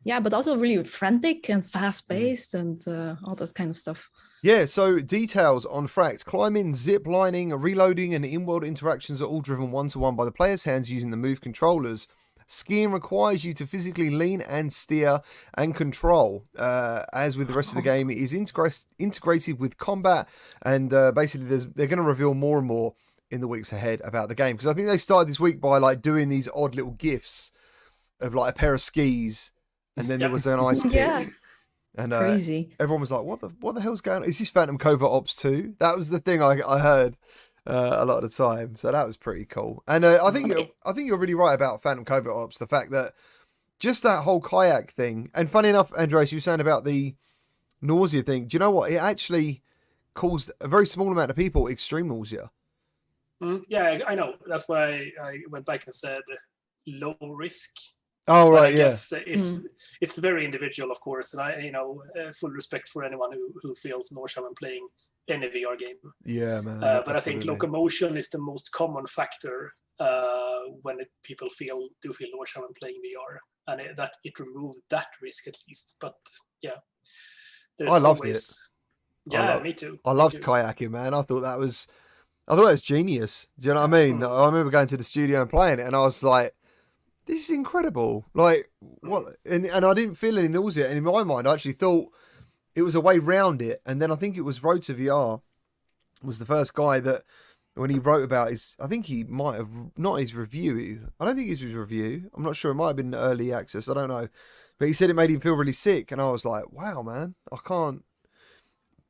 Yeah, but also really frantic and fast paced and all that kind of stuff. Yeah, so details on Fract. Climbing, zip lining, reloading, and in-world interactions are all driven one-to-one by the player's hands using the Move controllers. Skiing requires you to physically lean and steer and control. As with the rest of the game, it is integrated with combat, and basically they're going to reveal more and more in the weeks ahead about the game, because I think they started this week by like doing these odd little gifs of like a pair of skis, and then there was an ice pick. And crazy. Everyone was like, what the hell's going on? Is this Phantom Covert Ops 2? That was the thing I heard a lot of the time. So that was pretty cool. And I think you're really right about Phantom Covert Ops. The fact that just that whole kayak thing, and funny enough, Andreas, you were saying about the nausea thing. Do you know what? It actually caused a very small amount of people extreme nausea. Yeah, I know. That's why I went back and said low risk. Oh, right, I guess it's very individual, of course, and I, full respect for anyone who feels nausea when playing any VR game. Yeah, man. But absolutely. I think locomotion is the most common factor when people feel nausea when playing VR, and it removed that risk at least. But yeah, I loved it. Yeah, me too. I loved kayaking, man. I thought that was genius. Do you know what I mean? I remember going to the studio and playing it, and I was like, this is incredible. Like, what? And I didn't feel any nausea. And in my mind, I actually thought it was a way round it. And then I think it was Rota VR was the first guy that, when he wrote about I think he might have, not his review. I don't think it was his review. I'm not sure. It might have been early access. I don't know. But he said it made him feel really sick. And I was like, wow, man, I can't.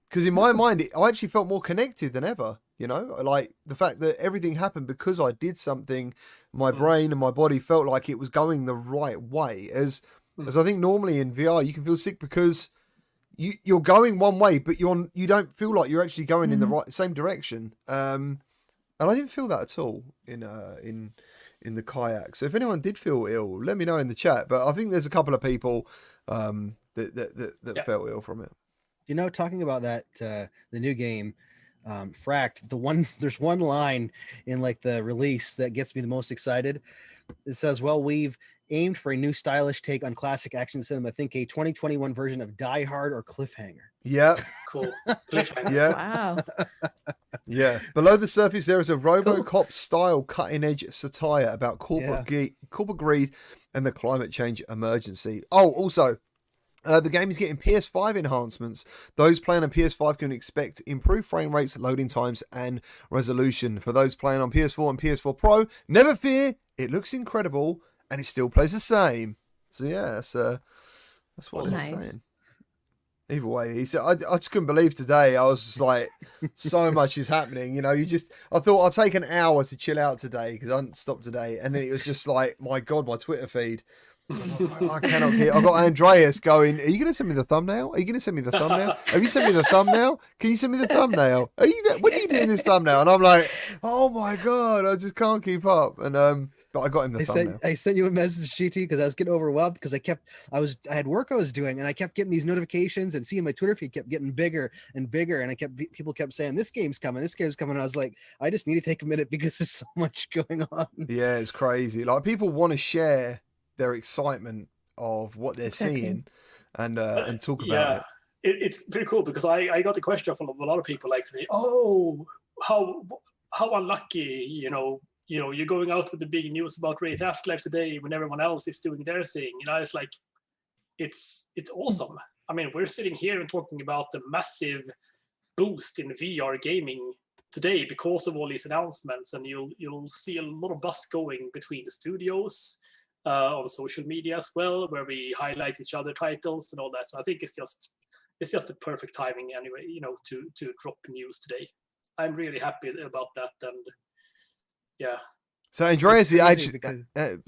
Because in my mind, I actually felt more connected than ever. Like the fact that everything happened because I did something, my brain and my body felt like it was going the right way. As I think normally in VR, you can feel sick because you're going one way, but you don't feel like you're actually going in the same direction. And I didn't feel that at all in the kayak. So if anyone did feel ill, let me know in the chat. But I think there's a couple of people that felt ill from it. Talking about that, the new game, Fract, there's one line in like the release that gets me the most excited. It says, well, we've aimed for a new stylish take on classic action cinema. Think a 2021 version of Die Hard or Cliffhanger. Yeah. Cool. Cliffhanger. Yeah. Wow. Yeah. Below the surface, there is a RoboCop style cutting edge satire about corporate greed and the climate change emergency. Oh, also, the game is getting PS5 enhancements. Those playing on PS5 can expect improved frame rates, loading times, and resolution. For those playing on PS4 and PS4 Pro, never fear, it looks incredible and it still plays the same. So yeah, that's what it's saying. Either way, he said, I just couldn't believe today. I was just like, so much is happening. You know, I thought I'll take an hour to chill out today because I didn't stop today. And then it was just like, my God, my Twitter feed. I cannot keep. I've got Andreas going, are you going to send me the thumbnail? Are you going to send me the thumbnail? Have you sent me the thumbnail? Can you send me the thumbnail? When are you doing this thumbnail? And I'm like, oh my God, I just can't keep up. And, but I got him the thumbnail. I sent you a message, GT, because I was getting overwhelmed because I had work I was doing, and I kept getting these notifications and seeing my Twitter feed kept getting bigger and bigger, and people kept saying this game's coming. And I was like, I just need to take a minute because there's so much going on. Yeah, it's crazy. Like, people want to share their excitement of what they're seeing and talk about it. It's pretty cool because I got the question from a lot of people like today. Oh, how unlucky, you're going out with the big news about Wraith Afterlife today when everyone else is doing their thing. It's like, it's awesome. I mean, we're sitting here and talking about the massive boost in VR gaming today because of all these announcements, and you'll see a lot of buzz going between the studios on social media as well, where we highlight each other titles and all that. So I think it's just the perfect timing anyway, to drop news today. I'm really happy about that, and yeah. So Andreas, actually,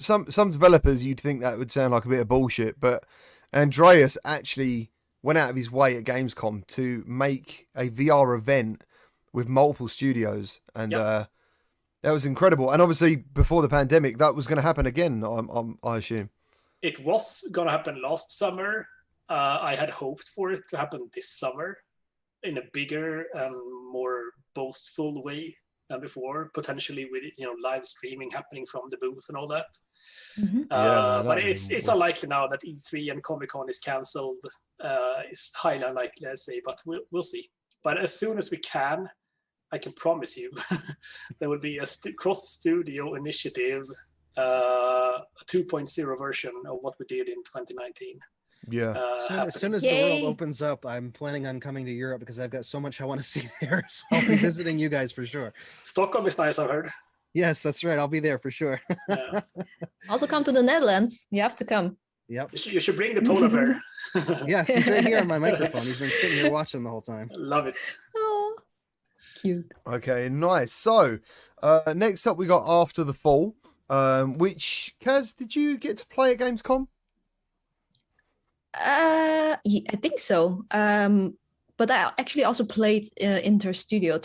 some developers, you'd think that would sound like a bit of bullshit, but Andreas actually went out of his way at Gamescom to make a VR event with multiple studios, and that was incredible. And obviously, before the pandemic, that was going to happen again. I assume it was going to happen last summer. I had hoped for it to happen this summer in a bigger and more boastful way than before, potentially with live streaming happening from the booth and all that. Mm-hmm. But it's unlikely now that E3 and Comic-Con is cancelled. It's highly unlikely, I'd say, but we'll see. But as soon as we can, I can promise you there will be a cross-studio initiative, a 2.0 version of what we did in 2019. Yeah. As soon as the world opens up, I'm planning on coming to Europe because I've got so much I want to see there. So I'll be visiting you guys for sure. Stockholm is nice, I've heard. Yes, that's right. I'll be there for sure. Yeah. Also come to the Netherlands. You have to come. Yep. You should bring the polar bear. Yes, he's right here on my microphone. He's been sitting here watching the whole time. Love it. Oh, cute. Okay, nice. So next up we got After the Fall, which, Kaz, did you get to play at Gamescom? I think so. But I actually also played Interstudio,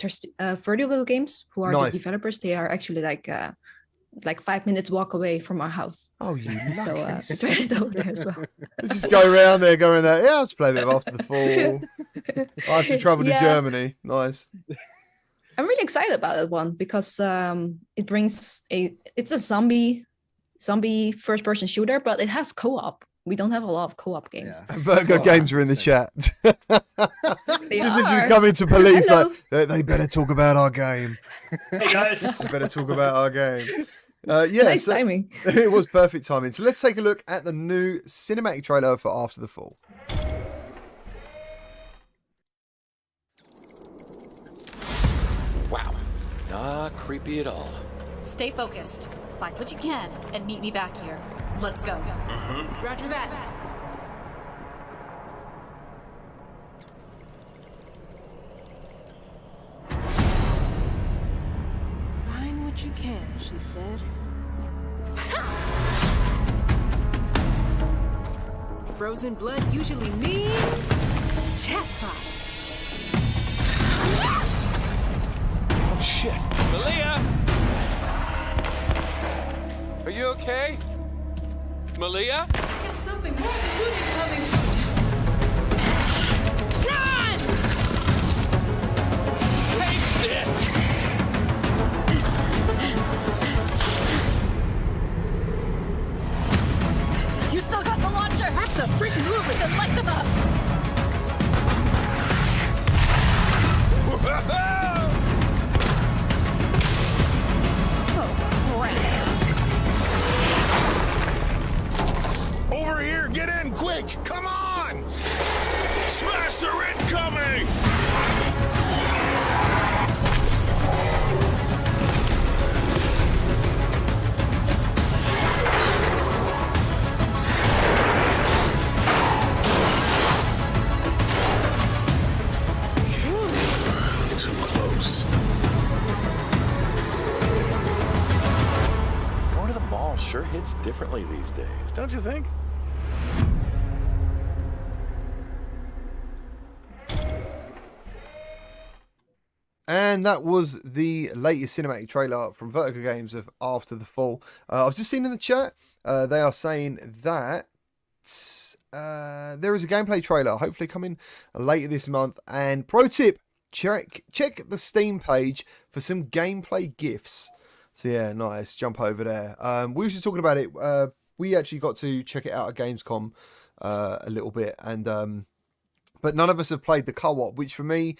Vertigo Games, who are Nice. the developers. They are actually like 5 minutes walk away from our house. Oh, you So I tried it over there as well. Let's just go around there. Yeah, I'll just play a bit of After the Fall. I have to travel to Germany. Nice. I'm really excited about that one because it brings it's a zombie first-person shooter, but it has co-op. We don't have a lot of co-op games. Yeah. Virgo Games are in the chat. They are. Come into police Hello. like, they better talk about our game. Hey guys. They better talk about our game. Nice timing. It was perfect timing. So let's take a look at the new cinematic trailer for After the Fall. Wow, not creepy at all. Stay focused. Find what you can and meet me back here. Let's go. Roger that. Find what you can, she said. Frozen blood usually means jackpot. Oh shit. Malia! Are you okay? Malia? Get something more including coming. Run! Take this! You still got the launcher. That's a freaking move. Then light them up. Oh, crap. Over here, get in quick! differently these days, don't you think? And that was the latest cinematic trailer from Vertigo Games of After the Fall. I was just seeing in the chat, they are saying that there is a gameplay trailer, hopefully coming later this month. And pro tip, check the Steam page for some gameplay GIFs. So yeah, nice. Jump over there. We were just talking about it. We actually got to check it out at Gamescom a little bit, and but none of us have played the co-op, which for me,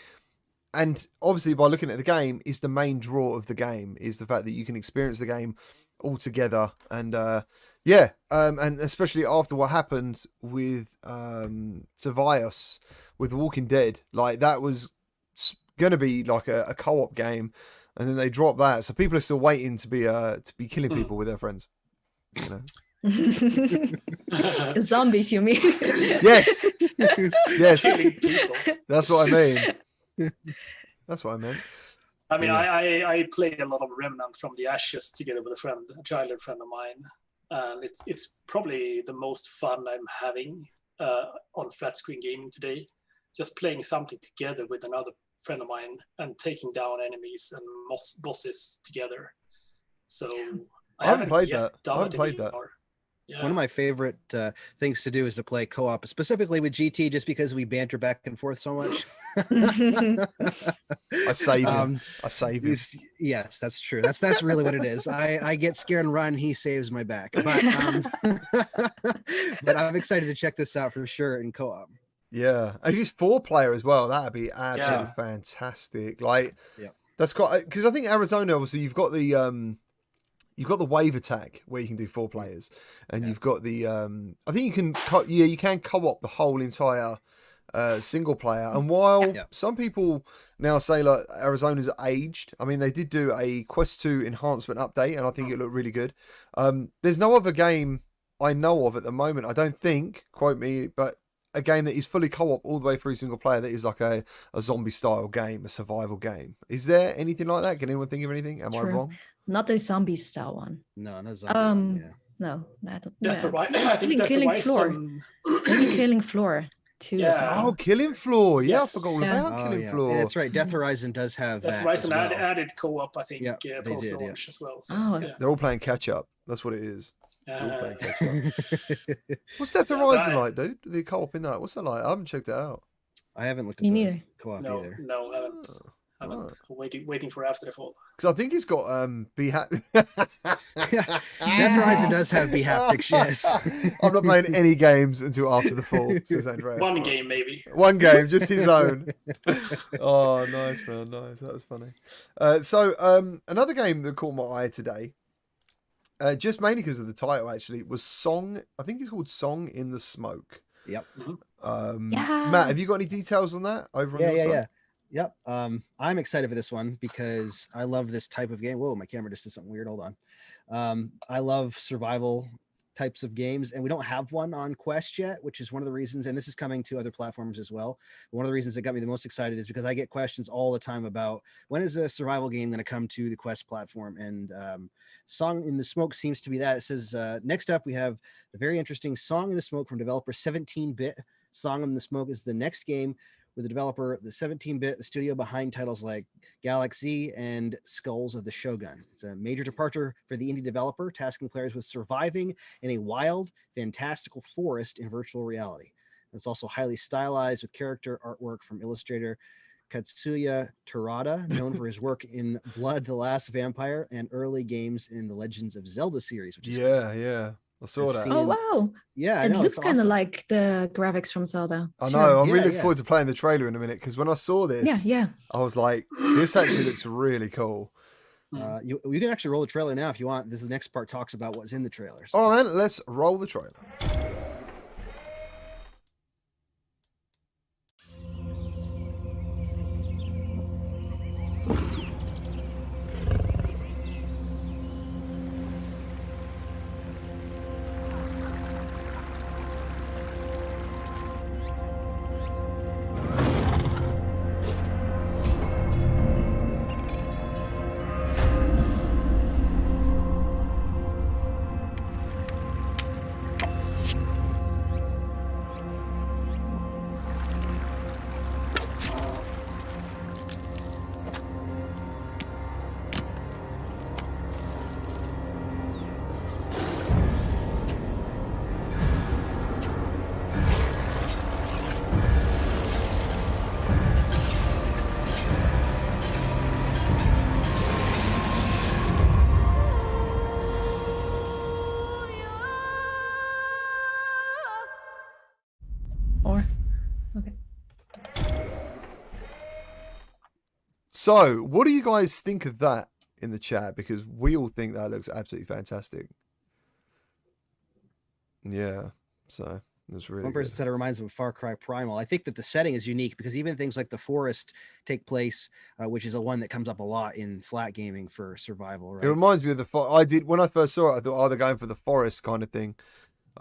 and obviously by looking at the game, is the main draw of the game, is the fact that you can experience the game all together. And and especially after what happened with Survios with The Walking Dead, like that was going to be like a co-op game, and then they dropped that, so people are still waiting to be killing people with their friends. You know? Zombies, you mean? Yes, yes, that's what I mean. That's what I meant. I mean, I played a lot of Remnant from the Ashes together with a childhood friend of mine, and it's probably the most fun I'm having on flat screen gaming today. Just playing something together with another friend of mine and taking down enemies and bosses together. So I haven't played that. I haven't played that. Yeah. One of my favorite things to do is to play co-op, specifically with GT, just because we banter back and forth so much. I save him. I save him. Yes, that's true. That's really what it is. I get scared and run. He saves my back. But but I'm excited to check this out for sure in co-op. Yeah, if it's 4-player as well, that'd be absolutely fantastic. Like, that's quite, because I think Arizona, obviously, you've got the wave attack where you can do 4 players, and you've got the I think you can co-op the whole entire single player. And while some people now say like Arizona's aged, I mean they did do a Quest 2 enhancement update, and I think it looked really good. There's no other game I know of at the moment, I don't think, quote me, but a game that is fully co-op all the way through single player that is like a zombie style game, a survival game. Is there anything like that? Can anyone think of anything? Am I wrong? Not a zombie style one. No, not zombie. No, I don't. I think that's Killing Floor. Maybe Killing Floor too. Yeah. Oh, Killing Floor. Yeah, I forgot all about Killing Floor. Yeah, that's right. Death Horizon does have Death Horizon added co-op, I think, post launch as well. So, they're all playing catch up. That's what it is. What's Death Horizon like, dude? The co-op in that? What's that like? I haven't checked it out. I haven't looked at the co-op either. No, I haven't. Waiting for After the Fall. Because I think it's got Be Happy. Death Horizon does have Be Haptics, yes. I'm not playing any games until After the Fall, says Andreas. One game, maybe. One game, just his own. Oh, nice, man. Nice. That was funny. So another game that caught my eye today, just mainly because of the title, actually, was Song. I think it's called Song in the Smoke. Yep. Matt, have you got any details on that over on your side? Yeah. Yep. I'm excited for this one because I love this type of game. Whoa, my camera just did something weird. Hold on. I love survival types of games, and we don't have one on Quest yet, which is one of the reasons, and this is coming to other platforms as well. One of the reasons that got me the most excited is because I get questions all the time about when is a survival game going to come to the Quest platform, and Song in the Smoke seems to be that. It says, next up, we have the very interesting Song in the Smoke from developer 17-Bit. Song in the Smoke is the next game with the developer, the 17-Bit, the studio behind titles like Galaxy and Skulls of the Shogun. It's a major departure for the indie developer, tasking players with surviving in a wild, fantastical forest in virtual reality. It's also highly stylized with character artwork from illustrator Katsuya Terada, known for his work in Blood, the Last Vampire, and early games in the Legends of Zelda series. Which is I saw that. Oh wow! Yeah, it looks kind of like the graphics from Zelda. I know. I'm really looking forward to playing the trailer in a minute, because when I saw this, I was like, "This actually looks really cool." You can actually roll the trailer now if you want. This the next part talks about what's in the trailer. So. All right, man, let's roll the trailer. Okay. So, what do you guys think of that in the chat? Because we all think that looks absolutely fantastic. Yeah, so that's really One person good. said it reminds them of Far Cry Primal. I think that the setting is unique because even things like the forest take place, which is a one that comes up a lot in flat gaming for survival, right? It reminds me of I did when I first saw it. I thought, oh, they're going for the forest kind of thing.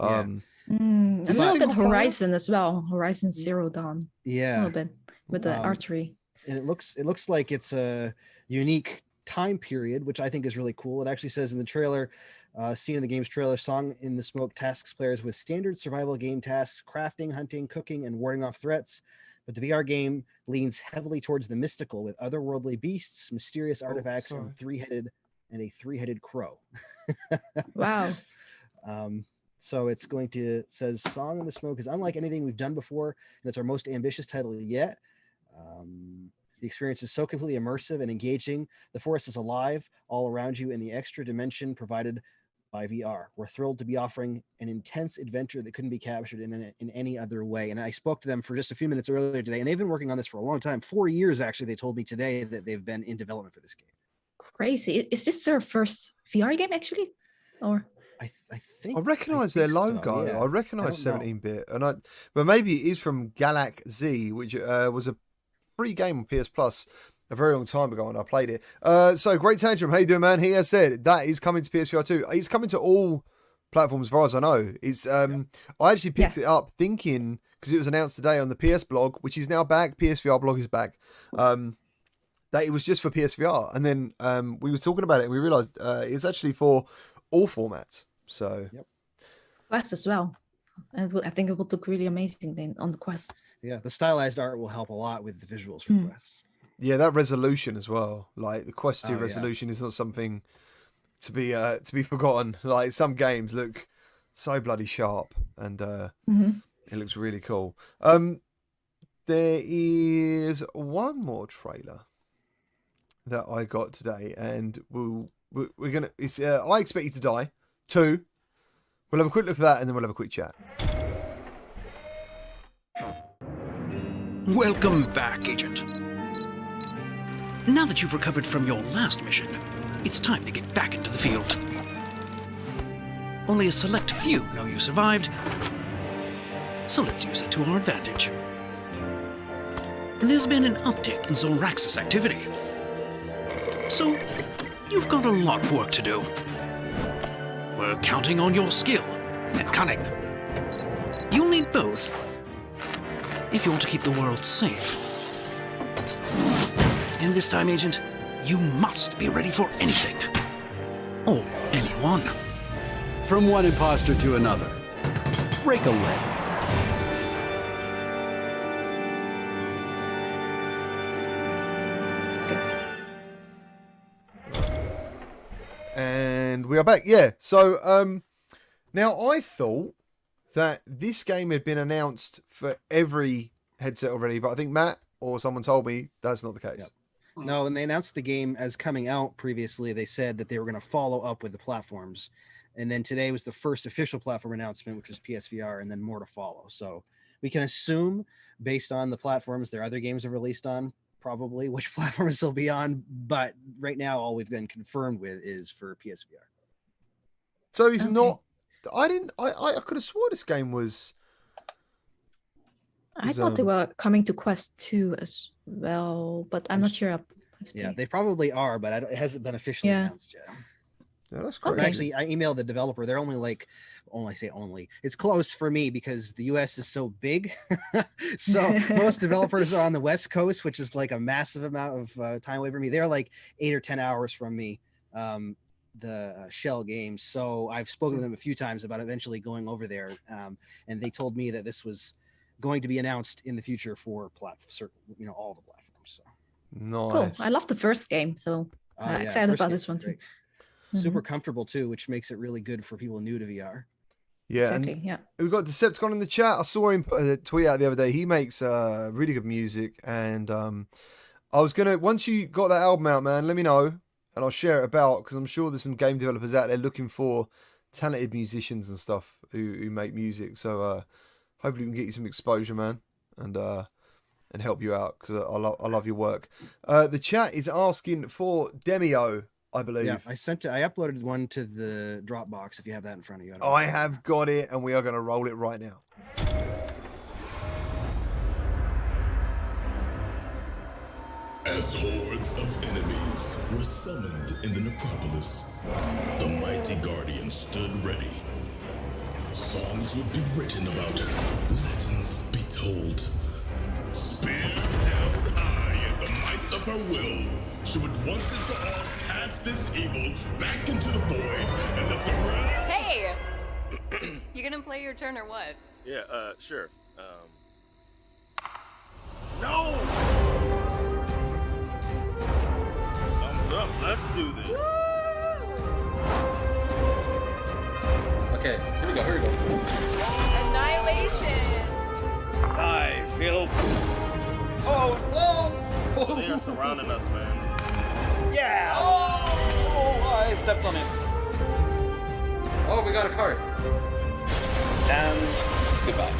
Yeah. A little bit single Horizon as well. Horizon Zero Dawn. A Yeah. little bit with the archery. And it looks like it's a unique time period, which I think is really cool. It actually says in the trailer, seen in the game's trailer, Song in the Smoke tasks players with standard survival game tasks, crafting, hunting, cooking, and warding off threats. But the VR game leans heavily towards the mystical with otherworldly beasts, mysterious artifacts, and a three-headed crow. Wow. So it's says Song in the Smoke is unlike anything we've done before, and it's our most ambitious title yet. The experience is so completely immersive and engaging. The forest is alive all around you in the extra dimension provided by VR. We're thrilled to be offering an intense adventure that couldn't be captured in any other way. And I spoke to them for just a few minutes earlier today, and they've been working on this for a long time. 4 years, actually, they told me today that they've been in development for this game. Crazy. Is this their first VR game, actually? Or... I think I recognise their logo. So, yeah. I recognise 17-bit, but maybe it is from Galax Z, which was a free game on PS Plus a very long time ago, and I played it. So Great Tantrum, how you doing, man? He has said that is coming to PSVR 2. It's coming to all platforms, as far as I know. It's I actually picked it up thinking because it was announced today on the PS blog, which is now back. PSVR blog is back. That it was just for PSVR, and then we was talking about it, and we realised it's actually for all formats. So Quest as well. And I think it will look really amazing then on the Quest. Yeah, the stylized art will help a lot with the visuals for Quest. Yeah, that resolution as well. Like the Quest 2 resolution is not something to be forgotten. Like some games look so bloody sharp, and it looks really cool. There is one more trailer that I got today, and we're gonna. It's I Expect You to Die 2. We'll have a quick look at that, and then we'll have a quick chat. Welcome back, Agent. Now that you've recovered from your last mission, it's time to get back into the field. Only a select few know you survived, so let's use it to our advantage. There's been an uptick in Zoraxis activity, so you've got a lot of work to do. We're counting on your skill and cunning. You'll need both if you want to keep the world safe. And this time, Agent, you must be ready for anything. Or anyone. From one imposter to another. Break a leg. And we are back. Yeah. So now I thought that this game had been announced for every headset already, but I think Matt or someone told me that's not the case. Yep. No, when they announced the game as coming out previously, they said that they were going to follow up with the platforms. And then today was the first official platform announcement, which was PSVR, and then more to follow. So we can assume, based on the platforms their other games have released on, probably which platforms they'll be on. But right now, all we've been confirmed with is for PSVR. So he's not. I could have swore this game was. I thought they were coming to Quest 2 as well, but I'm not sure. Yeah, they probably are, but it hasn't been officially announced yet. Yeah, that's crazy. Actually, I emailed the developer. They're only it's close for me because the US is so big. So most developers are on the West Coast, which is like a massive amount of time away from me. They're like 8 or 10 hours from me, the Shell games. So I've spoken with them a few times about eventually going over there. And they told me that this was going to be announced in the future for all the platforms. So nice. Cool. I love the first game, so excited about this one too. Super comfortable too, which makes it really good for people new to VR. Yeah, exactly. Yeah. We've got Decepticon in the chat. I saw him put a tweet out the other day. He makes really good music, and I was gonna, once you got that album out, man, let me know, and I'll share it about, because I'm sure there's some game developers out there looking for talented musicians and stuff who make music. So hopefully we can get you some exposure, man. and help you out because I love your work. The chat is asking for Demio, I believe. Yeah, I uploaded one to the Dropbox if you have that in front of you. I have got it, and we are going to roll it right now. As hordes of enemies were summoned in the necropolis, the mighty guardian stood ready. Songs would be written about her, legends be told. Spear held high in the might of her will, she would once and for all cast this evil back into the void and let the realm... Hey! You gonna play your turn or what? Yeah, sure. No! Thumbs up, let's do this. Okay, here we go. Annihilation! I feel... Oh, they are surrounding us, man. Yeah! Oh, I stepped on it. Oh, we got a card. And goodbye.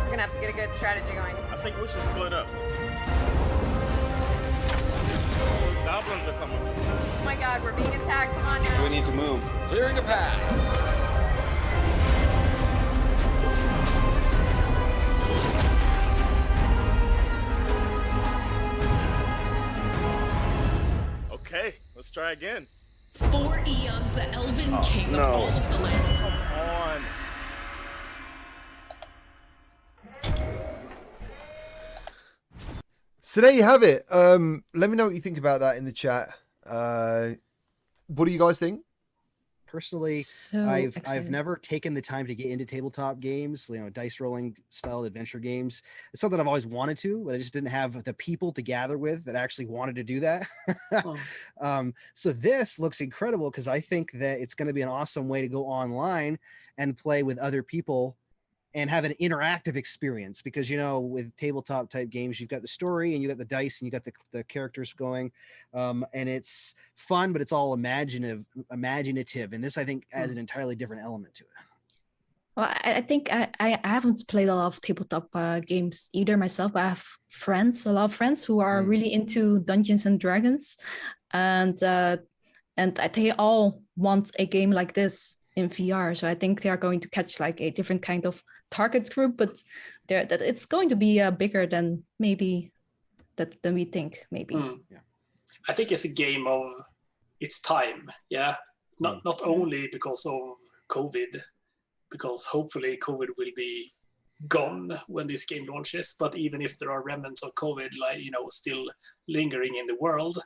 We're gonna have to get a good strategy going. I think we should split up. Goblins are coming. Oh my god, we're being attacked. Come on now. We need to move. Clearing a path. Okay, let's try again. 4 eons, the elven king of all of the land. Come on. So there you have it. Let me know what you think about that in the chat. What do you guys think? Personally, I've never taken the time to get into tabletop games, dice rolling style adventure games. It's something I've always wanted to, but I just didn't have the people to gather with that actually wanted to do that. So this looks incredible because I think that it's going to be an awesome way to go online and play with other people and have an interactive experience because, with tabletop type games, you've got the story and you got the dice and you got the characters going. And it's fun, but it's all imaginative. And this, I think, adds an entirely different element to it. Well, I think I haven't played a lot of tabletop games either myself. I have a lot of friends who are really into Dungeons and Dragons. And they all want a game like this in VR. So I think they are going to catch like a different kind of target group, but that it's going to be bigger than maybe than we think. Maybe. Yeah. I think it's a game of its time. Yeah, not only because of COVID, because hopefully COVID will be gone when this game launches. But even if there are remnants of COVID, still lingering in the world,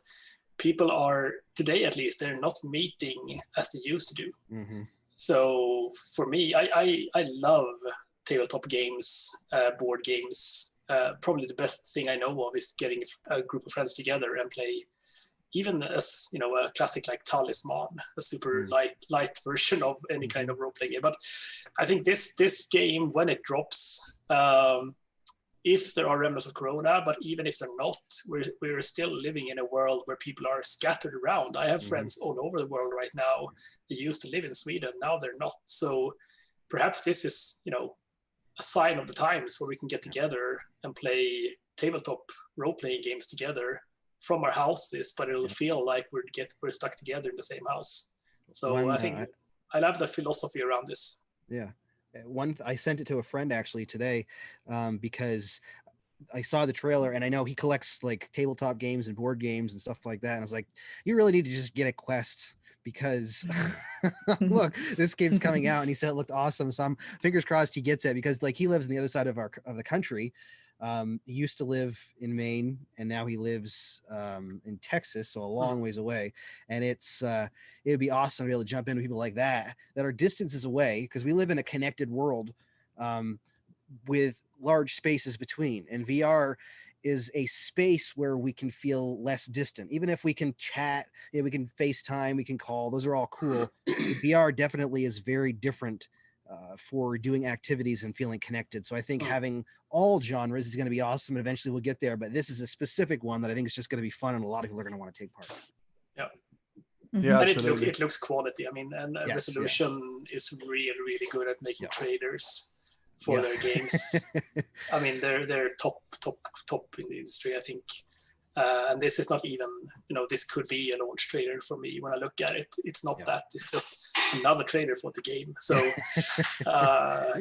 people are today at least they're not meeting as they used to do. Mm-hmm. So for me, I love tabletop games, board games. Probably the best thing I know of is getting a group of friends together and play, even as a classic like Talisman, a super light version of any kind of role-playing game. But I think this game, when it drops, if there are remnants of Corona, but even if they're not, we're still living in a world where people are scattered around. I have friends all over the world right now. They used to live in Sweden, now they're not. So perhaps this is, a sign of the times where we can get together and play tabletop role-playing games together from our houses, but it'll feel like we're stuck together in the same house. So I think I love the philosophy around this. Yeah. I sent it to a friend actually today because I saw the trailer and I know he collects like tabletop games and board games and stuff like that. And I was like, you really need to just get a Quest because look, this game's coming out, and he said it looked awesome. So I'm fingers crossed he gets it because like he lives on the other side of the country. He used to live in Maine and now he lives in Texas, so a long ways away. And it would be awesome to be able to jump into people like that are distances away, because we live in a connected world with large spaces between. And VR is a space where we can feel less distant. Even if we can chat, we can FaceTime, we can call, those are all cool. VR definitely is very different for doing activities and feeling connected. So I think having all genres is going to be awesome, and eventually we'll get there. But this is a specific one that I think is just going to be fun, and a lot of people are going to want to take part. Yeah. Yeah, and absolutely. it looks quality. I mean, and Resolution is really, really good at making trailers. for their games. I mean, they're top in the industry, I think. And this is not even, this could be a launch trailer for me when I look at it. It's not that. It's just another trailer for the game. So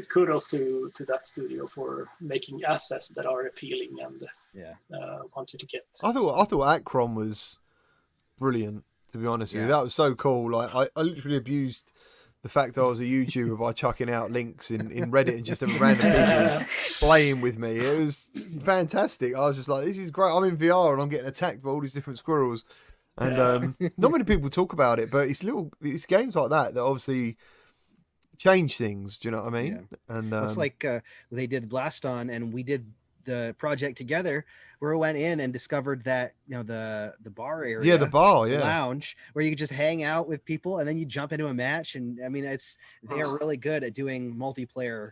kudos to that studio for making assets that are appealing and wanted to get. I thought Akron was brilliant, to be honest with you. That was so cool. Like I literally abused the fact I was a YouTuber by chucking out links in Reddit and just having random people playing with me. It was fantastic. I was just like, this is great. I'm in VR and I'm getting attacked by all these different squirrels. And not many people talk about it, but it's games like that obviously change things. Do you know what I mean? Yeah. And it's like they did Blast On, and we did the project together, where we went in and discovered that the bar area, the lounge, where you could just hang out with people and then you jump into a match. And I mean, they are really good at doing multiplayer,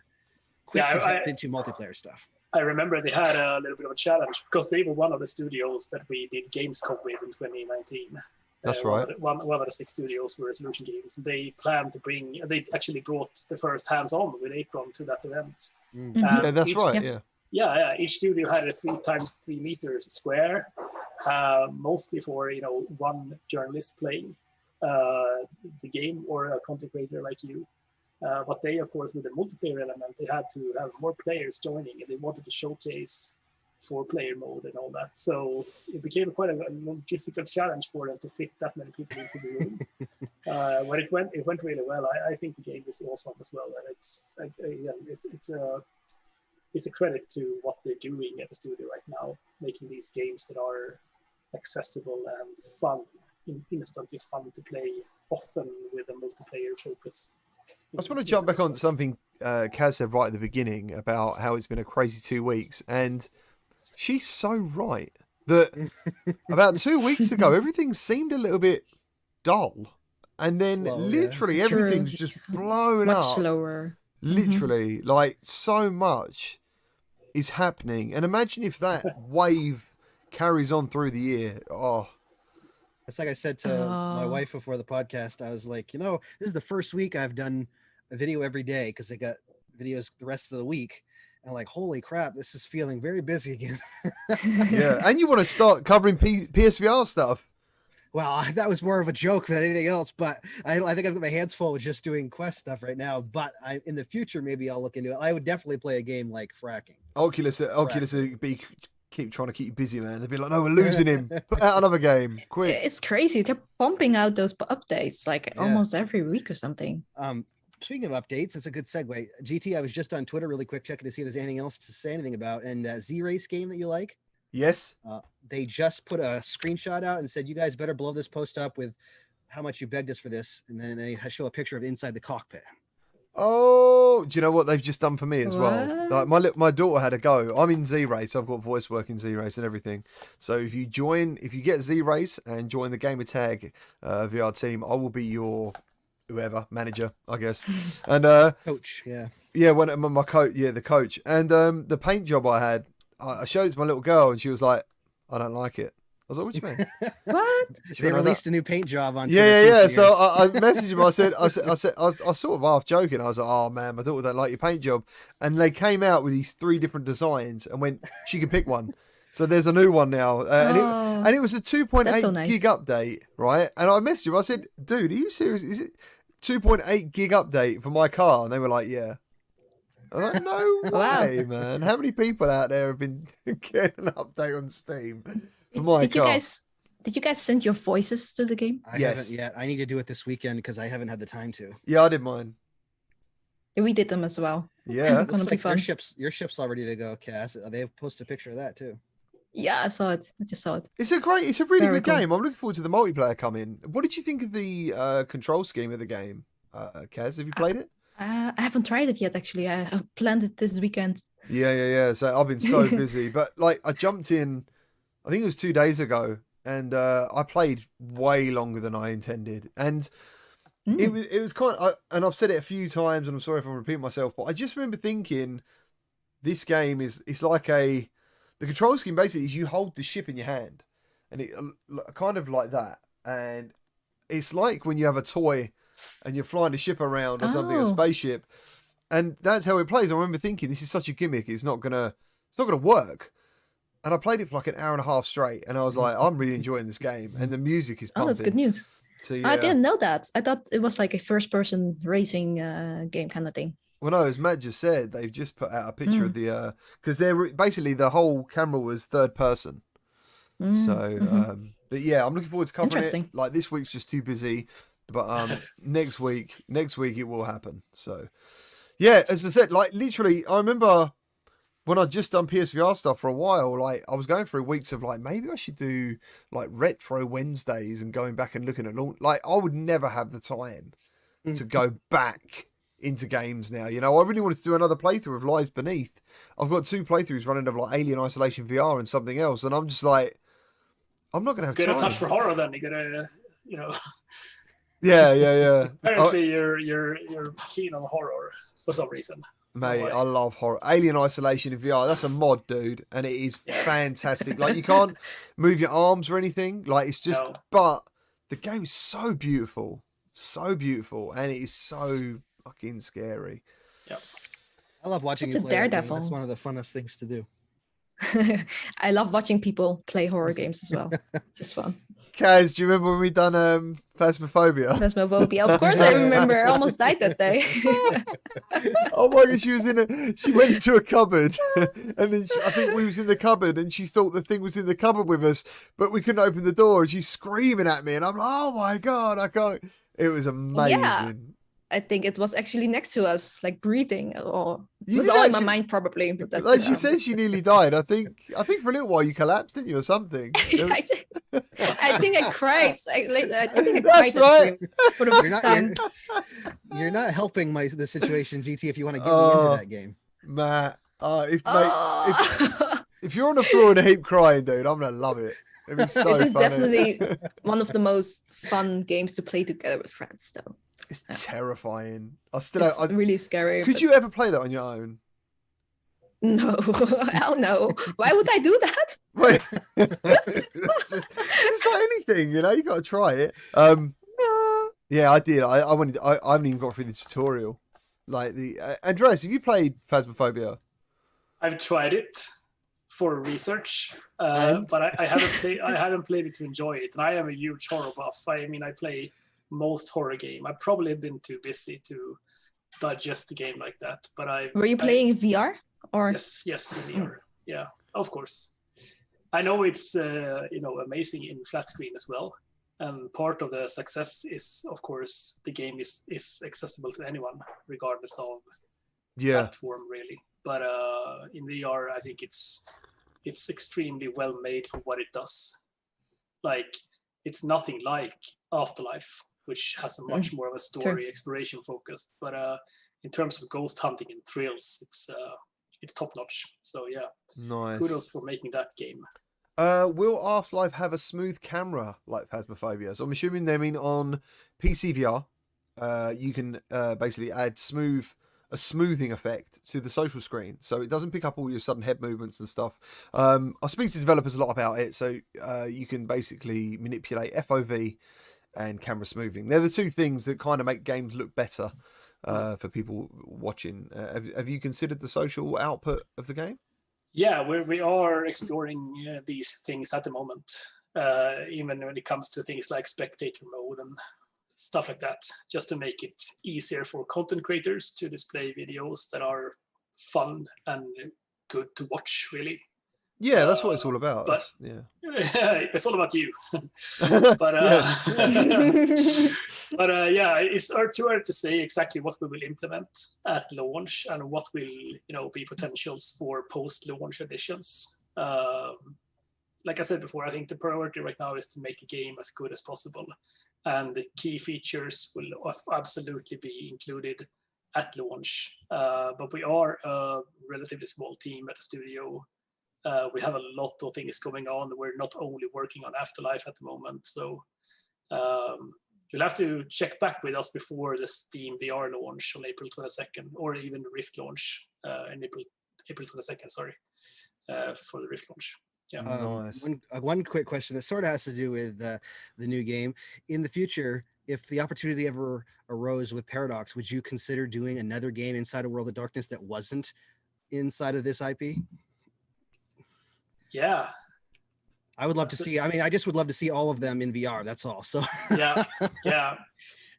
into multiplayer stuff. I remember they had a little bit of a challenge because they were one of the studios that we did Gamescom with in 2019. That's right. One of the 6 studios were Resolution Games. They planned to they actually brought the first hands-on with Akron to that event. Yeah, that's right. Yeah. Yeah, each studio had a 3 times 3 meters square, mostly for one journalist playing the game or a content creator like you. But they, of course, with the multiplayer element, they had to have more players joining, and they wanted to showcase 4-player mode and all that. So it became quite a logistical challenge for them to fit that many people into the room. But it went really well. I think the game is awesome as well, and it's a credit to what they're doing at the studio right now, making these games that are accessible and fun, instantly fun to play, often with a multiplayer focus. I just want to jump back on something Kaz said right at the beginning about how it's been a crazy 2 weeks, and she's so right that about 2 weeks ago everything seemed a little bit dull, and then literally everything's just blown up. Much slower. Literally, like so much is happening, and imagine if that wave carries on through the year. Oh, it's like I said to my wife before the podcast. I was like, this is the first week I've done a video every day because I got videos the rest of the week, and like, holy crap, this is feeling very busy again. Yeah, and you want to start covering PSVR stuff. Well, that was more of a joke than anything else, but I think I've got my hands full with just doing Quest stuff right now. But in the future, maybe I'll look into it. I would definitely play a game like fracking. Oculus keep trying to keep you busy, man. They'd be like, no, we're losing him. Put out another game, quick. It's crazy. They're pumping out those updates almost every week or something. Speaking of updates, it's a good segue. GT, I was just on Twitter really quick checking to see if there's anything else to say anything about. And Z-Race game that you like? Yes. They just put a screenshot out and said, you guys better blow this post up with how much you begged us for this. And then they show a picture of inside the cockpit. Oh, do you know what they've just done for me as well? Like my daughter had a go. I'm in Z-Race. I've got voice work in Z-Race and everything. So if you get Z-Race and join the Gamertag VR team, I will be your manager, I guess. And coach, yeah. Yeah, my coach, the coach. And the paint job I had, I showed it to my little girl, and she was like, I don't like it. I was like, what do you mean? What? They released a new paint job on Yeah. So I messaged him. I said, I was sort of half joking. I was like, oh man, my daughter don't like your paint job. And they came out with these 3 different designs and went, she can pick one. So there's a new one now. And it was a 2.8 gig update, right? And I messaged him. I said, dude, are you serious? Is it 2.8 gig update for my car? And they were like, yeah. I was like, no way, man. How many people out there have been getting an update on Steam for my car? Did you guys send your voices to the game? I haven't yet. I need to do it this weekend because I haven't had the time to. Yeah, I did mine. We did them as well. Yeah. It's gonna be fun. Your ship's all ready to go, Cass. They posted a picture of that too. Yeah, I saw it. I just saw it. It's a really good game. I'm looking forward to the multiplayer coming. What did you think of the control scheme of the game, Kaz? Have you played it? I haven't tried it yet, actually. I planned it this weekend. Yeah. So I've been so busy, but like I jumped in, I think it was 2 days ago, and I played way longer than I intended, and it was kind of, and I've said it a few times, and I'm sorry if I'm repeating myself, but I just remember thinking this game is like the control scheme basically is you hold the ship in your hand, and it kind of like that, and it's like when you have a toy and you're flying a ship around or something, a spaceship, And that's how it plays. I remember thinking, this is such a gimmick. It's not gonna work. And I played it for like an hour and a half straight, and I was like, I'm really enjoying this game, and the music is pumping. Oh, that's good news. So, yeah. I didn't know that. I thought it was like a first-person racing game kind of thing. Well, no, as Matt just said, they've just put out a picture of the because they're basically the whole camera was third person. So, but yeah, I'm looking forward to covering it. Like this week's just too busy, but next week it will happen. So, yeah, as I said, like literally, I remember when I'd just done PSVR stuff for a while. Like I was going through weeks of like maybe I should do like retro Wednesdays and going back and looking at like I would never have the time to go back into games now. You know, I really wanted to do another playthrough of Lies Beneath. I've got 2 playthroughs running of like Alien Isolation VR and something else, and I'm just like, I'm not gonna have time. Get a touch for horror, then you gotta, you know. Yeah. Apparently, you're keen on horror for some reason. Mate, I love horror. Alien Isolation in VR, that's a mod, dude, and it is fantastic. Like you can't move your arms or anything. Like it's just, but the game is so beautiful, and it is so fucking scary. Yep. I love watching you play. Daredevil. That's one of the funnest things to do. I love watching people play horror games as well. Just fun. Kaz, do you remember when we done Phasmophobia? Phasmophobia, of course I remember. I almost died that day. Oh my god, she went into a cupboard, and then I think we was in the cupboard, and she thought the thing was in the cupboard with us, but we couldn't open the door, and she's screaming at me, and I'm like, oh my god, I can't. It was amazing. Yeah. I think it was actually next to us, like breathing, or it was all in my mind probably. But that's, like she said, she nearly died. I think for a little while you collapsed, didn't you, or something? I think I cried. I think I That's cried right. for the first time. You're not helping the situation, GT. If you want to get me into that game, Matt. If you're on the floor in a heap crying, dude, I'm gonna love it. It'd be so It is funny. definitely one of the most fun games to play together with friends, though. It's terrifying. It's really scary. Could you ever play that on your own? No, hell no. Why would I do that? Wait, it's like anything, you know. You got to try it. Yeah, I did. I haven't even got through the tutorial. Like Andreas, have you played Phasmophobia? I've tried it for research, but I haven't played it to enjoy it. And I am a huge horror buff. I mean, I play most horror game. I've probably been too busy to digest a game like that. But were you playing VR or? Yes, in VR. Yeah, of course. I know it's amazing in flat screen as well. And part of the success is, of course, the game is accessible to anyone, regardless of platform, really. But in VR, I think it's extremely well made for what it does. Like, it's nothing like Afterlife, which has a much more of a story exploration focus. But in terms of ghost hunting and thrills, it's top notch. So yeah, nice. Kudos for making that game. Will Afterlife have a smooth camera like Phasmophobia? So I'm assuming they mean on PSVR. You can basically add a smoothing effect to the social screen, so it doesn't pick up all your sudden head movements and stuff. I speak to developers a lot about it, so you can basically manipulate FOV and camera smoothing. They're the two things that kind of make games look better for people watching. Have you considered the social output of the game? Yeah, we are exploring these things at the moment, even when it comes to things like spectator mode and stuff like that, just to make it easier for content creators to display videos that are fun and good to watch, really. Yeah, that's what it's all about. But it's all about you. But it's too early to say exactly what we will implement at launch and what will be potentials for post-launch editions. Like I said before, I think the priority right now is to make the game as good as possible, and the key features will absolutely be included at launch. But we are a relatively small team at the studio. We have a lot of things going on. We're not only working on Afterlife at the moment, so you'll have to check back with us before the Steam VR launch on April 22nd, or even the Rift launch in April 22nd. Sorry, for the Rift launch. Yeah. One quick question that sort of has to do with the new game. In the future, if the opportunity ever arose with Paradox, would you consider doing another game inside of World of Darkness that wasn't inside of this IP? Yeah. I would love to see. I mean, I just would love to see all of them in VR. That's all. So yeah.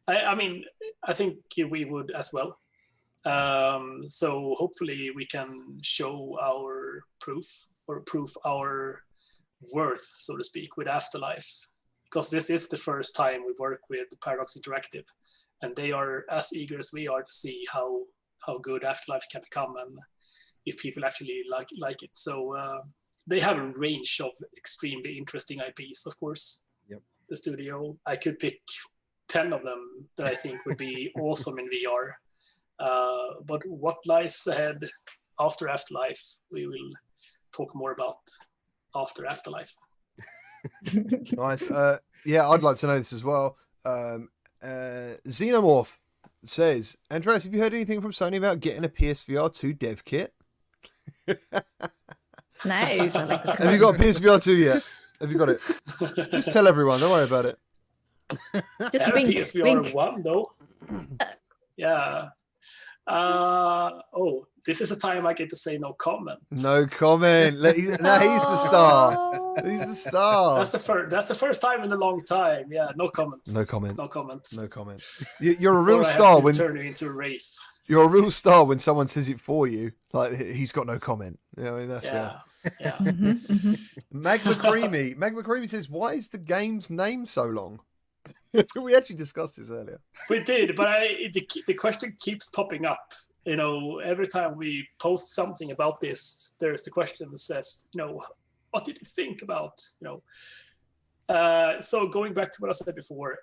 I mean, I think we would as well. So hopefully we can show our proof our worth, so to speak, with Afterlife, because this is the first time we work with Paradox Interactive, and they are as eager as we are to see how good Afterlife can become and if people actually like it. So they have a range of extremely interesting IPs, of course. Yep. The studio, I could pick 10 of them that I think would be awesome in VR. But what lies ahead after Afterlife, we will talk more about after Afterlife. Nice. Yeah, I'd like to know this as well. Xenomorph says, Andreas, have you heard anything from Sony about getting a PSVR 2 dev kit? Nice. I like that. Have you got a PSVR 2 yet? Have you got it? Just tell everyone. Don't worry about it. Just I have wink, a PSVR wink. 1 though. Yeah. This is a time I get to say no comment. No comment. No, he's the star. He's the star. That's the first time in a long time. Yeah, no comment. No comment. No comment. No comment. You're a real Or I star have to when turn you into a Wraith. you're a real star when someone says it for you. Like he's got no comment. You know, I mean, that's Yeah. Magma Creamy says, why is the game's name so long? We actually discussed this earlier. We did, but the question keeps popping up. You know, every time we post something about this, there's the question that says, you know, what did you think about, you know? So going back to what I said before,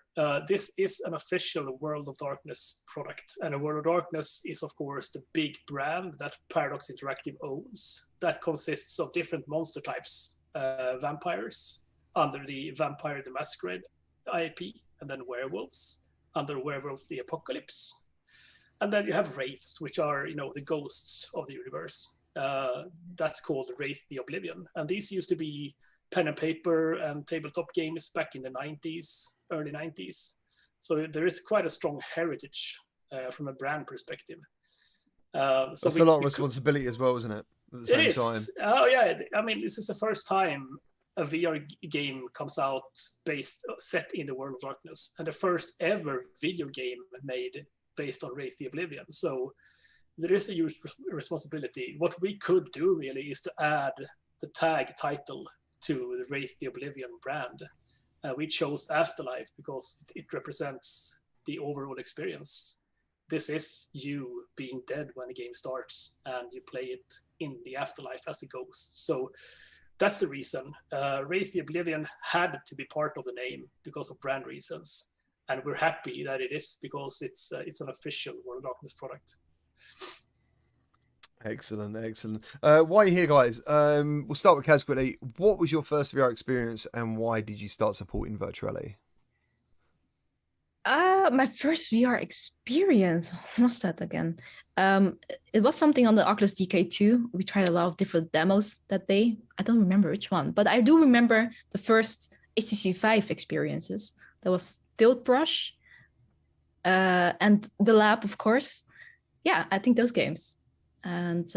this is an official World of Darkness product, and a World of Darkness is, of course, the big brand that Paradox Interactive owns. That consists of different monster types, vampires under the Vampire the Masquerade IP, and then werewolves under Werewolf the Apocalypse. And then you have wraiths, which are, you know, the ghosts of the universe. That's called Wraith the Oblivion. And these used to be pen and paper and tabletop games back in the 90s, early 90s. So there is quite a strong heritage from a brand perspective. That's a lot of responsibility as well, isn't it? At the same time. Oh, yeah. I mean, this is the first time a VR game comes out set in the World of Darkness, and the first ever video game made based on Wraith the Oblivion. So there is a huge responsibility. What we could do really is to add the tag title to the Wraith the Oblivion brand. We chose Afterlife because it represents the overall experience. This is you being dead when the game starts, and you play it in the afterlife as a ghost. So that's the reason. Wraith the Oblivion had to be part of the name because of brand reasons. And we're happy that it is, because it's an official World of Darkness product. Excellent. While you're here, guys, we'll start with Kaz quickly. What was your first VR experience, and why did you start supporting virtuality? My first VR experience, what's that again? It was something on the Oculus DK2. We tried a lot of different demos that day. I don't remember which one, but I do remember the first HTC Vive experiences. There was Tilt Brush and The Lab, of course. Yeah, I think those games. And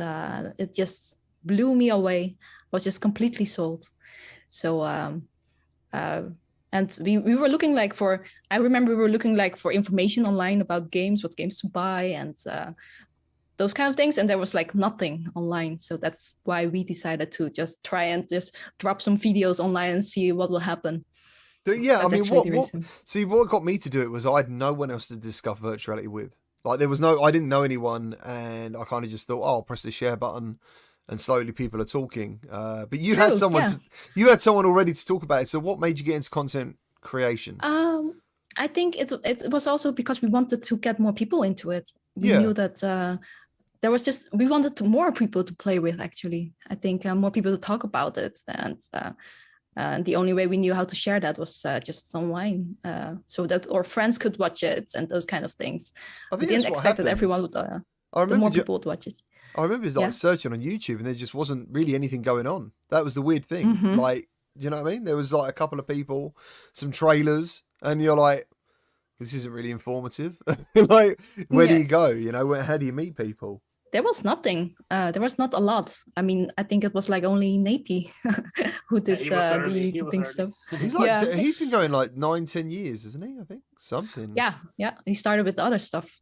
it just blew me away. I was just completely sold. So, and we were looking I remember we were looking for information online about games, what games to buy, and those kind of things. And there was nothing online. So that's why we decided to just try and just drop some videos online and see what will happen. Yeah, I mean, what got me to do it was I had no one else to discuss virtuality with. I didn't know anyone, and I kind of just thought, I'll press the share button, and slowly people are talking. But you had someone, you had someone already to talk about it. So what made you get into content creation? I think it was also because we wanted to get more people into it. We knew that there was we wanted more people to play with. Actually, I think more people to talk about it, and the only way we knew how to share that was just online, so that our friends could watch it and those kind of things. We didn't expect that everyone would. More people would watch it. I remember searching on YouTube, and there just wasn't really anything going on. That was the weird thing. Mm-hmm. You know what I mean? There was a couple of people, some trailers, and you're like, this isn't really informative. Like, where do you go? You know, how do you meet people? There was nothing. There was not a lot. I mean, I think it was like only Nate who did the pink stuff. He's like, he's been going like 9-10 years, isn't he? I think something. Yeah. He started with the other stuff.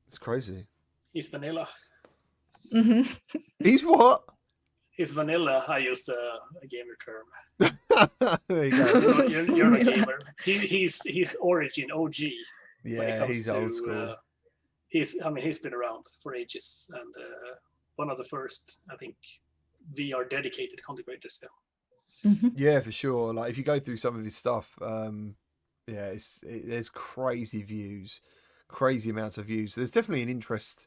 It's crazy. He's vanilla. Mm-hmm. He's what? He's vanilla. I used a gamer term. There you go. You're a gamer. He's origin OG. Yeah, he's old school. He's been around for ages, and one of the first, I think, VR dedicated content creators. Mm-hmm. Yeah, for sure. Like, if you go through some of his stuff, there's crazy views, crazy amounts of views. There's definitely an interest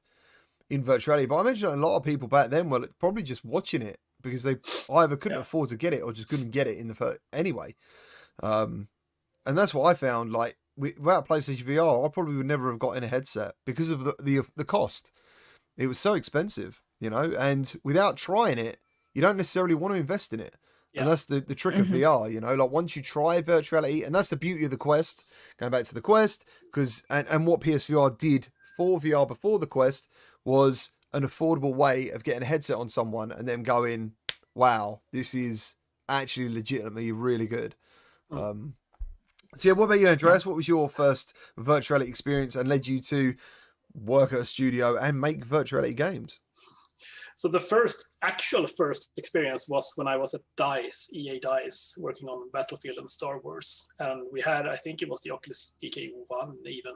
in virtuality, but I imagine a lot of people back then were probably just watching it because they either couldn't afford to get it or just couldn't get it in the first anyway. And that's what I found. Like, without PlayStation VR, I probably would never have gotten a headset because of the cost. It was so expensive, you know. And without trying it, you don't necessarily want to invest in it. Yeah. And that's the trick of VR, you know. Like, once you try virtuality, and that's the beauty of the Quest. Going back to the Quest, because and what PSVR did for VR before the Quest was an affordable way of getting a headset on someone and then going, wow, this is actually legitimately really good. So yeah, what about you, Andreas? What was your first virtuality experience and led you to work at a studio and make virtuality games? So the actual first experience was when I was at DICE, EA DICE, working on Battlefield and Star Wars. And we had, I think it was the Oculus DK1 even.